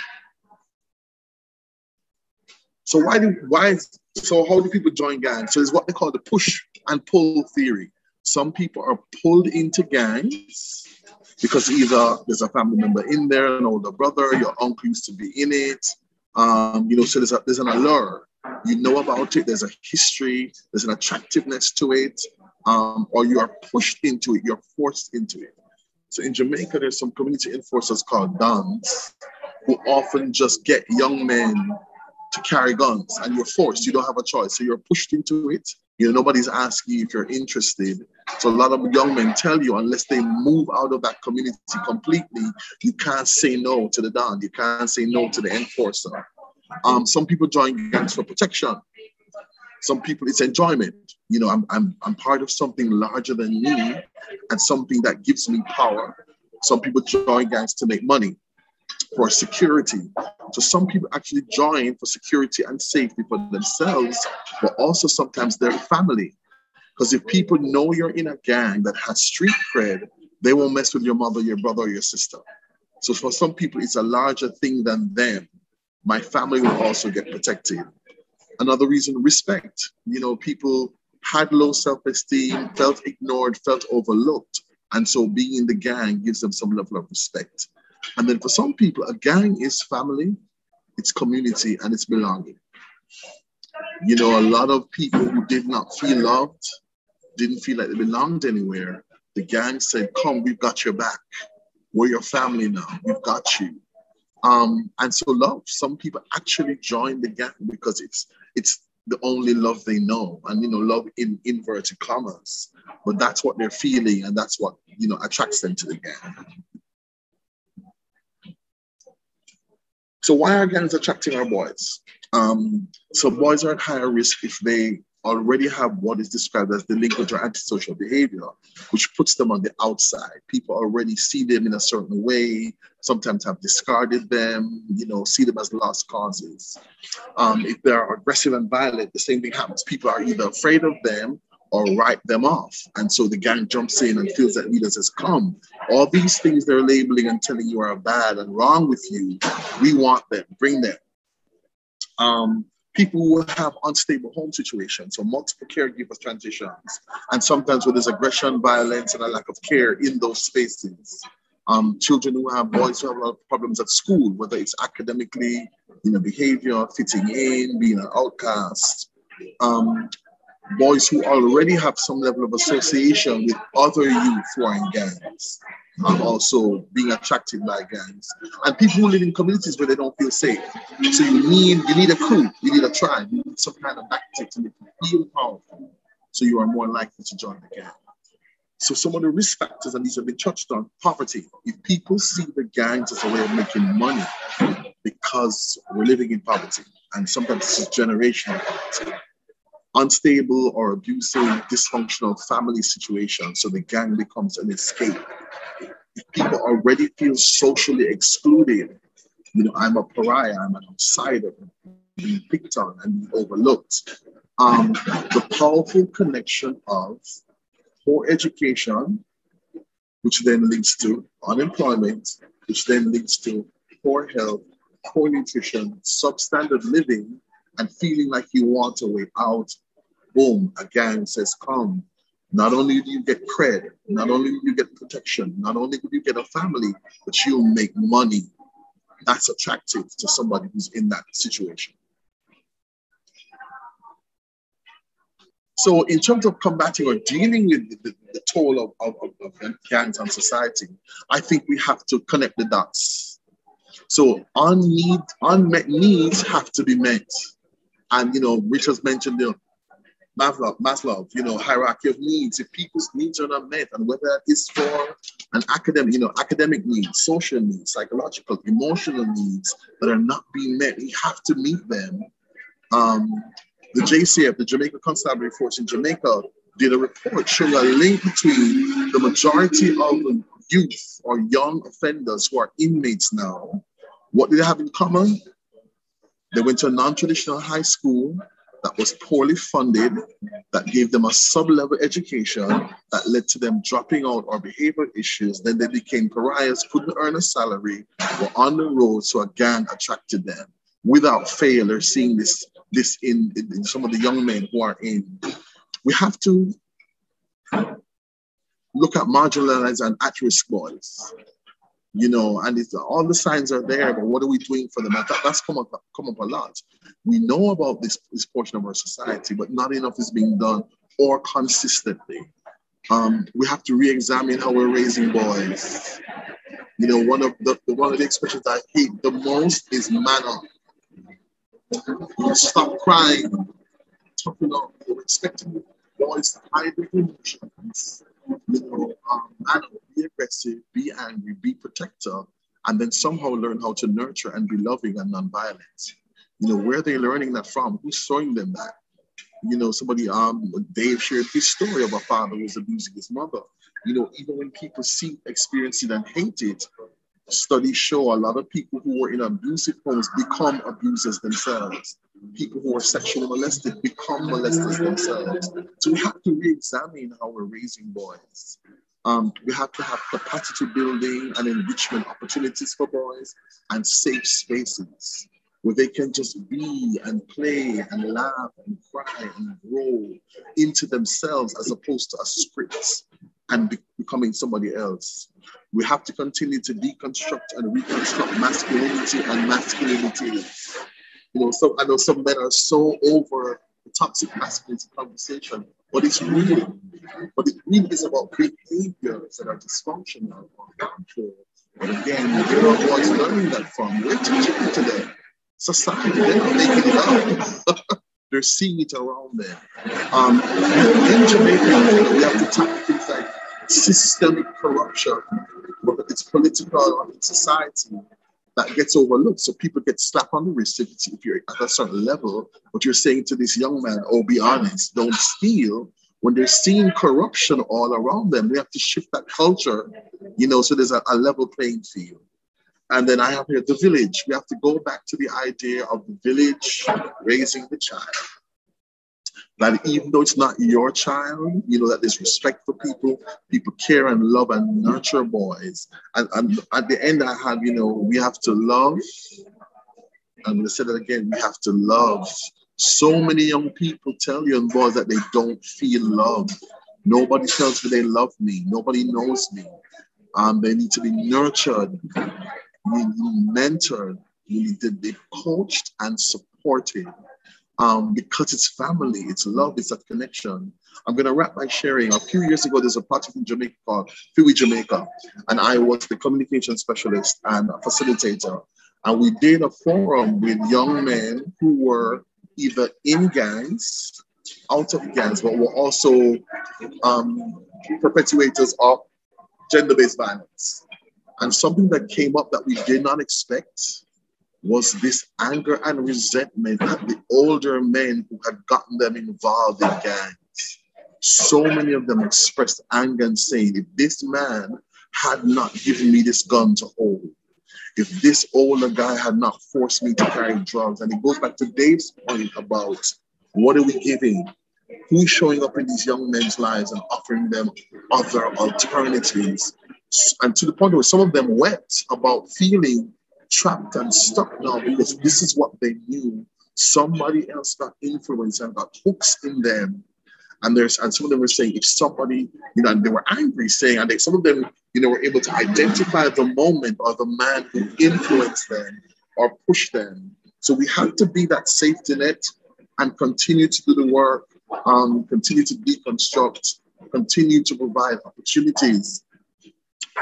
So how do people join gangs? So it's what they call the push and pull theory. Some people are pulled into gangs because either there's a family member in there, an older brother, your uncle used to be in it. So there's an allure. You know about it, there's a history, there's an attractiveness to it, or you are pushed into it, you're forced into it. So in Jamaica, there's some community enforcers called dons who often just get young men to carry guns, and you're forced, you don't have a choice. So you're pushed into it. You know, nobody's asking you if you're interested. So a lot of young men tell you, unless they move out of that community completely, you can't say no to the don. You can't say no to the enforcer. Some people join gangs for protection. Some people, it's enjoyment. You know, I'm part of something larger than me and something that gives me power. Some people join gangs to make money, for security. So some people actually join for security and safety for themselves, but also sometimes their family. Because if people know you're in a gang that has street cred, they won't mess with your mother, your brother, or your sister. So for some people, it's a larger thing than them. My family will also get protected. Another reason, respect. You know, people had low self-esteem, felt ignored, felt overlooked. And so being in the gang gives them some level of respect. And then for some people, a gang is family, it's community, and it's belonging. You know, a lot of people who did not feel loved, didn't feel like they belonged anywhere, the gang said, come, we've got your back. We're your family now. We've got you. And so love, some people actually join the gang because it's the only love they know. And, love in inverted commas, but that's what they're feeling. And that's what, attracts them to the gang. So why are gangs attracting our boys? So boys are at higher risk if they already have what is described as delinquent or antisocial behavior, which puts them on the outside. People already see them in a certain way, sometimes have discarded them, see them as lost causes. If they're aggressive and violent, the same thing happens. People are either afraid of them or write them off. And so the gang jumps in and feels that leaders has come. All these things they're labeling and telling you are bad and wrong with you, we want them, bring them. People who have unstable home situations, so multiple caregivers transitions, and sometimes where there's aggression, violence, and a lack of care in those spaces. Children who have boys who have a lot of problems at school, whether it's academically, behavior, fitting in, being an outcast. Boys who already have some level of association with other youth who are in gangs, also being attracted by gangs, and people who live in communities where they don't feel safe. So you need a crew, you need a tribe, you need some kind of tactic to make you feel powerful, so you are more likely to join the gang. So some of the risk factors, and these have been touched on: poverty. If people see the gangs as a way of making money because we're living in poverty, and sometimes this is generational poverty. Unstable or abusive, dysfunctional family situation, so the gang becomes an escape. If people already feel socially excluded, I'm a pariah, I'm an outsider, being picked on and being overlooked. The powerful connection of poor education, which then leads to unemployment, which then leads to poor health, poor nutrition, substandard living, and feeling like you want a way out. Boom, a gang says, come. Not only do you get cred, not only do you get protection, not only do you get a family, but you'll make money. That's attractive to somebody who's in that situation. So in terms of combating or dealing with the toll of gangs on society, I think we have to connect the dots. So unmet needs have to be met. And, Richard's mentioned Maslow, hierarchy of needs. If people's needs are not met, and whether that is for an academic needs, social needs, psychological, emotional needs that are not being met, we have to meet them. The JCF, the Jamaica Constabulary Force in Jamaica, did a report showing a link between the majority of youth or young offenders who are inmates now. What do they have in common? They went to a non-traditional high school that was poorly funded, that gave them a sub-level education that led to them dropping out or behavioral issues. Then they became pariahs, couldn't earn a salary, were on the road, so a gang attracted them. Without fail, they're seeing this in some of the young men who are in. We have to look at marginalized and at-risk boys. And all the signs are there, but what are we doing for them? That's come up a lot. We know about this portion of our society, but not enough is being done or consistently. We have to re-examine how we're raising boys. One of the expressions I hate the most is man up. Stop crying, toughen up. We're expecting boys to hide their emotions. Man up, be aggressive, be angry, be protector, and then somehow learn how to nurture and be loving and nonviolent. Where are they learning that from? Who's showing them that? Somebody, Dave shared his story of a father who was abusing his mother. Even when people experience it and hate it, studies show a lot of people who were in abusive homes become abusers themselves. People who are sexually molested become molesters themselves. So we have to re-examine how we're raising boys. We have to have capacity building and enrichment opportunities for boys and safe spaces where they can just be and play and laugh and cry and grow into themselves as opposed to a script and becoming somebody else. We have to continue to deconstruct and reconstruct masculinity and masculinity. So I know some men are so over the toxic masculinity conversation, but it really is about behaviors that are dysfunctional or harmful But again, where are boys learning that from? We're teaching it to them. Society, they're not making it up. They're seeing it around them. In Jamaica, we have to tackle things like systemic corruption, whether it's political or in society, that gets overlooked. So people get slapped on the wrist if you're at a certain level, but you're saying to this young man, oh, be honest, don't steal. When they're seeing corruption all around them, we have to shift that culture, so there's a level playing field. And then I have here the village. We have to go back to the idea of the village raising the child. That even though it's not your child, that there's respect for people, people care and love and nurture boys. And at the end I have, we have to love. I'm going to say that again, we have to love. So many young people tell young boys that they don't feel love. Nobody tells me they love me. Nobody knows me. They need to be nurtured, mentored, be coached and supported. Because it's family, it's love, it's that connection. I'm going to wrap by sharing. A few years ago, there's a project in Jamaica called Fiwi Jamaica, and I was the communication specialist and a facilitator. And we did a forum with young men who were either in gangs, out of gangs, but were also perpetuators of gender-based violence. And something that came up that we did not expect was this anger and resentment at the older men who had gotten them involved in gangs. So many of them expressed anger and saying, if this man had not given me this gun to hold, if this older guy had not forced me to carry drugs, and it goes back to Dave's point about what are we giving? Who's showing up in these young men's lives and offering them other alternatives? And to the point where some of them wept about feeling trapped and stuck now because this is what they knew. Somebody else got influence and got hooks in them. And some of them were saying, if somebody, and they were angry saying, and some of them, were able to identify the moment or the man who influenced them or pushed them. So we have to be that safety net and continue to do the work, continue to deconstruct, continue to provide opportunities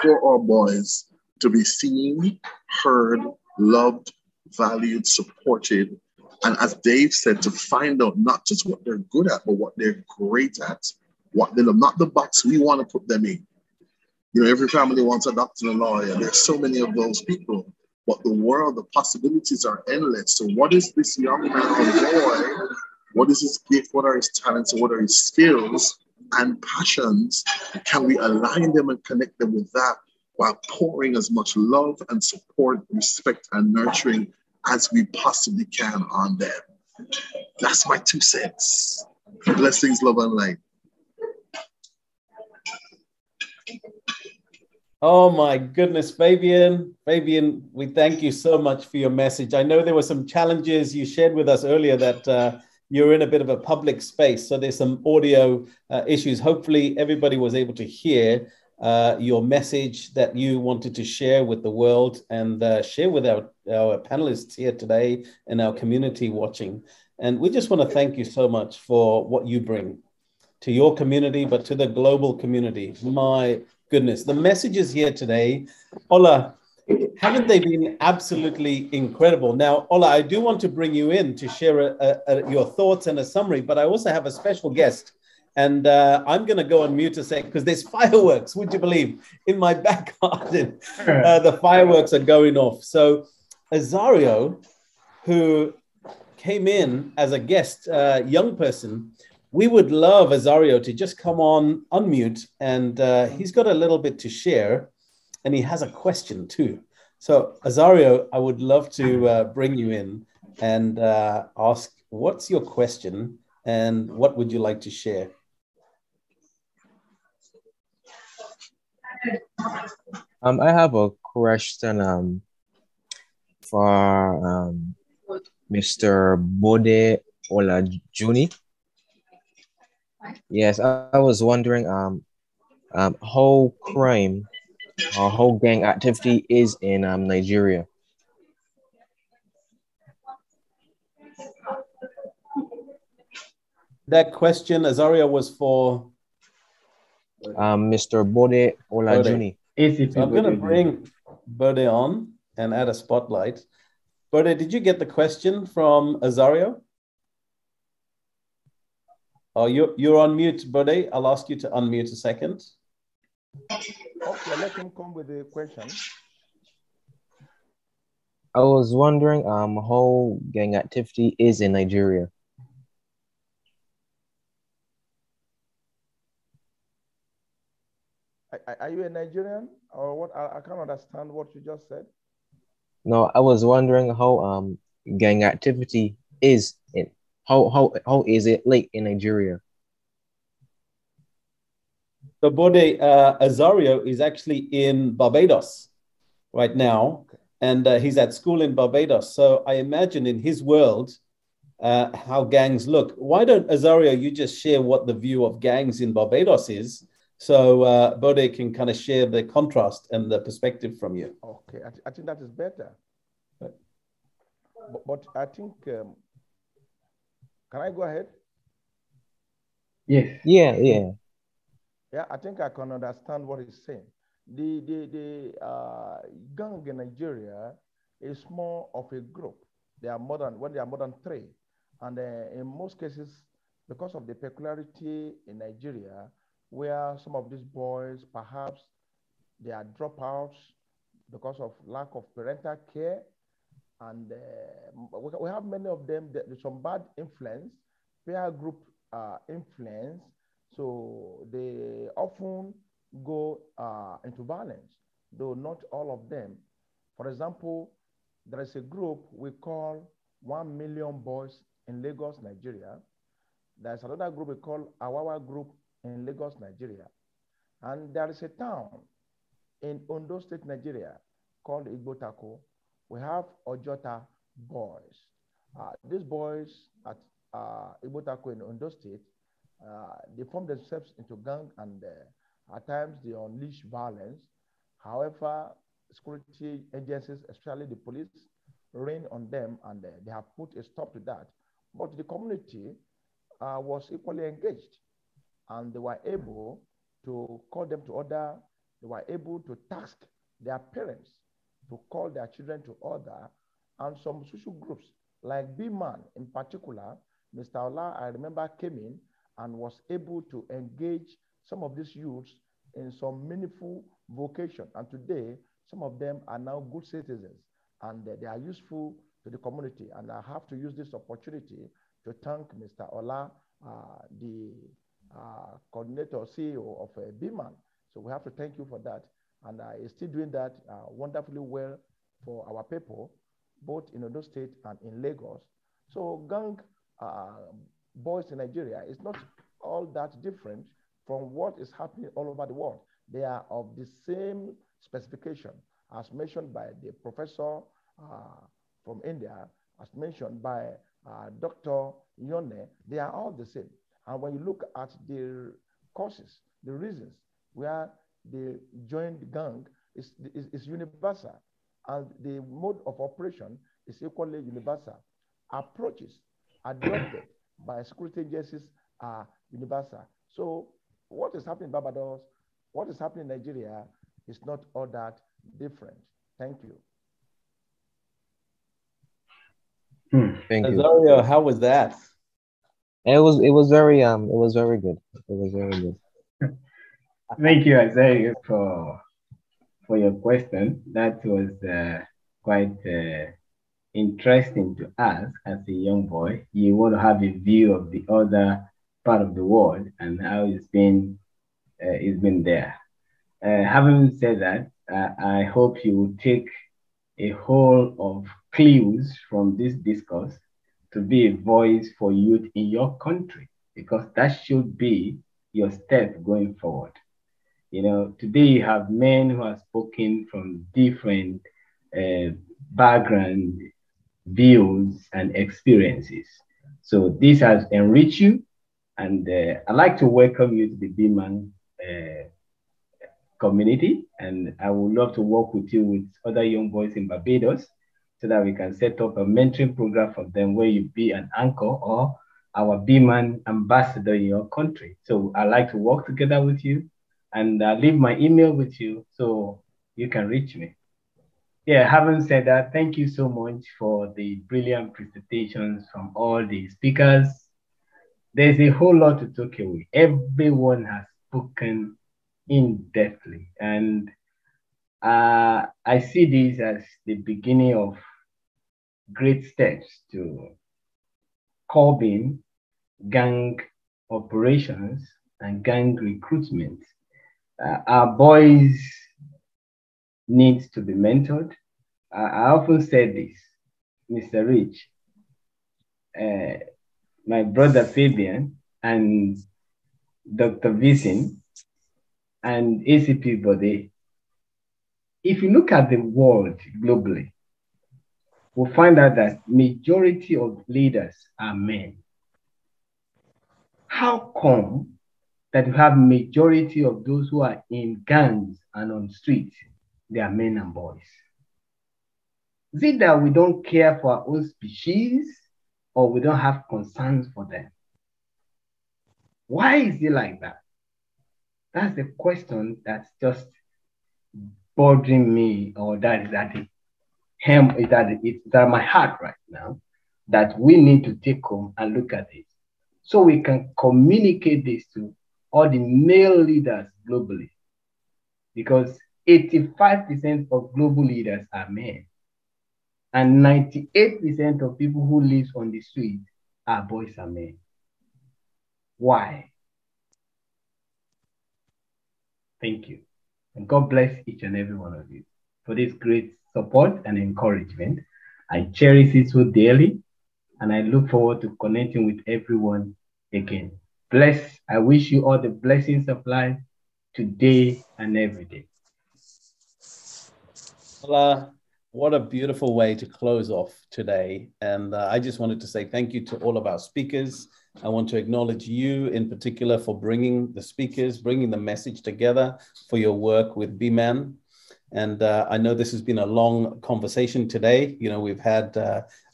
for our boys to be seen, heard, loved, valued, supported. And as Dave said, to find out not just what they're good at, but what they're great at, what they love, not the box we want to put them in. Every family wants a doctor and a lawyer. There's so many of those people, but the world, the possibilities are endless. So what is this young man or boy? What is his gift? What are his talents? And what are his skills and passions? Can we align them and connect them with that while pouring as much love and support, respect, and nurturing as we possibly can on them? That's my 2 cents. Blessings, love, and light. Oh my goodness, Fabian, we thank you so much for your message. I know there were some challenges you shared with us earlier that you're in a bit of a public space, so there's some audio issues. Hopefully everybody was able to hear your message that you wanted to share with the world and share with our panelists here today and our community watching. And we just want to thank you so much for what you bring to your community, but to the global community. My goodness, the messages here today, Ola, haven't they been absolutely incredible? Now, Ola, I do want to bring you in to share your thoughts and a summary, but I also have a special guest. And I'm going to go on mute a sec because there's fireworks, would you believe, in my back garden. The fireworks are going off. So Azario, who came in as a guest, young person, we would love Azario to just come on, unmute, and he's got a little bit to share, and he has a question too. So Azario, I would love to bring you in and ask, what's your question and what would you like to share? I have a question for Mr. Bode Olajuni. Yes, I was wondering how crime or how gang activity is in Nigeria. That question, Azaria, was for Mr. Bode Olajuni. So I'm going to bring Bode on and add a spotlight. Bode, did you get the question from Azario? Oh, you're on mute, Bode. I'll ask you to unmute a second. Okay, let him come with the question. I was wondering how gang activity is in Nigeria. Are you a Nigerian or what? I can't understand what you just said. No, I was wondering how gang activity is in how is it like in Nigeria? So Bode, Azario is actually in Barbados right now, and he's at school in Barbados. So I imagine in his world, how gangs look. Why don't, Azario, you just share what the view of gangs in Barbados is, so Bode can kind of share the contrast and the perspective from you. Okay, I think that is better. But I think, can I go ahead? Yes. Yeah. Yeah, I think I can understand what he's saying. The gang in Nigeria is more of a group. They are more than three. And in most cases, because of the peculiarity in Nigeria, where some of these boys, perhaps they are dropouts because of lack of parental care, and we have many of them, there's some bad influence, peer group influence, so they often go into violence, though not all of them. For example, there is a group we call 1 Million Boys in Lagos, Nigeria. There's another group we call Awawa Group in Lagos, Nigeria. And there is a town in Ondo State, Nigeria called Igbotako. We have Ojota Boys. These boys at Igbotako in Ondo State, they form themselves into gang, and at times they unleash violence. However, security agencies, especially the police, rain on them, and they have put a stop to that. But the community was equally engaged, and they were able to call them to order. They were able to task their parents to call their children to order, and some social groups like BMAN in particular, Mr. Ola, I remember, came in and was able to engage some of these youths in some meaningful vocation. And today, some of them are now good citizens, and they are useful to the community. And I have to use this opportunity to thank Mr. Ola, the coordinator, CEO of BMAN. So we have to thank you for that. And he's still doing that wonderfully well for our people, both in Ondo State and in Lagos. So gang boys in Nigeria is not all that different from what is happening all over the world. They are of the same specification as mentioned by the professor from India, as mentioned by Dr. Yone. They are all the same. And when you look at the causes, the reasons where they joined the gang is universal, and the mode of operation is equally universal. Approaches adopted by security agencies are universal. So what is happening in Barbados, what is happening in Nigeria is not all that different. Thank you. Thank you. Azario, how was that? It was very good. It was very good. Thank you, Isaiah, for your question. That was quite interesting to ask as a young boy. You want to have a view of the other part of the world and how it's been there. Having said that, I hope you will take a whole of clues from this discourse to be a voice for youth in your country, because that should be your step going forward. You know, today you have men who are spoken from different background, views, and experiences. So this has enriched you, and I'd like to welcome you to the BMAN community, and I would love to work with you with other young boys in Barbados so that we can set up a mentoring program for them where you be an anchor or our BMAN ambassador in your country. So I'd like to work together with you, and I'll leave my email with you so you can reach me. Yeah, having said that, thank you so much for the brilliant presentations from all the speakers. There's a whole lot to talk away. Everyone has spoken in-depthly, and I see this as the beginning of great steps to curbing gang operations and gang recruitment. Our boys need to be mentored. I often say this, Mr. Rich, my brother Fabian and Dr. Visin and ACP Bode. If you look at the world globally, we'll find out that majority of leaders are men. How come that we have majority of those who are in gangs and on streets, they are men and boys? Is it that we don't care for our own species or we don't have concerns for them? Why is it like that? That's the question that's just bothering me, or that is at the hem, it's at my heart right now, that we need to take home and look at it so we can communicate this to all the male leaders globally, because 85% of global leaders are men and 98% of people who live on the street are boys and men. Why? Thank you. And God bless each and every one of you for this great support and encouragement. I cherish it so dearly, and I look forward to connecting with everyone again. Bless, I wish you all the blessings of life today and every day. Well, what a beautiful way to close off today. And I just wanted to say thank you to all of our speakers. I want to acknowledge you in particular for bringing the speakers, bringing the message together, for your work with BMAN. And I know this has been a long conversation today. You know, we've had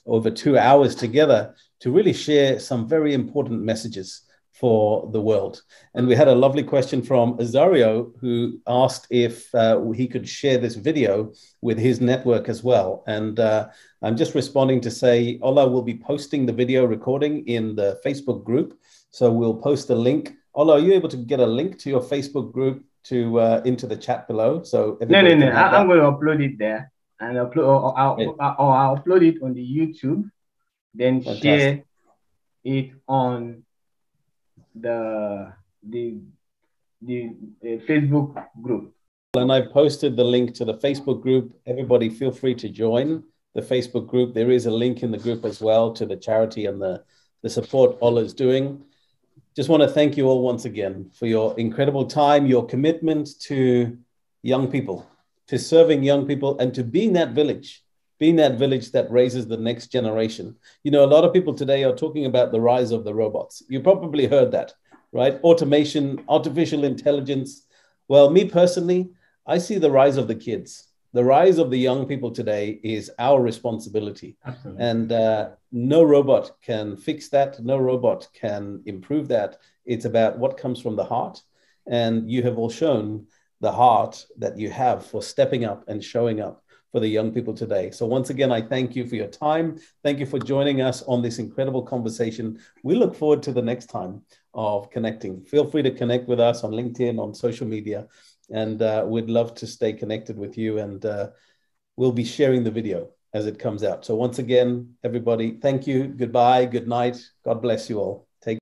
over 2 hours together to really share some very important messages for the world. And we had a lovely question from Azario, who asked if he could share this video with his network as well. And I'm just responding to say, Ola will be posting the video recording in the Facebook group. So we'll post the link. Ola, are you able to get a link to your Facebook group to into the chat below? So no, I'm going to upload it there, and I'll upload it on the YouTube, then Fantastic. Share it on the Facebook group. And I posted the link to the Facebook group. Everybody feel free to join the Facebook group. There is a link in the group as well to the charity and the support Ola is doing. Just want to thank you all once again for your incredible time, your commitment to young people, to serving young people, and to being that village that raises the next generation. You know, a lot of people today are talking about the rise of the robots. You probably heard that, right? Automation, artificial intelligence. Well, me personally, I see the rise of the kids. The rise of the young people today is our responsibility. Absolutely. And no robot can fix that. No robot can improve that. It's about what comes from the heart. And you have all shown the heart that you have for stepping up and showing up for the young people today. So once again, I thank you for your time. Thank you for joining us on this incredible conversation. We look forward to the next time of connecting. Feel free to connect with us on LinkedIn, on social media, and we'd love to stay connected with you. And we'll be sharing the video as it comes out. So once again, everybody, thank you. Goodbye. Good night. God bless you all.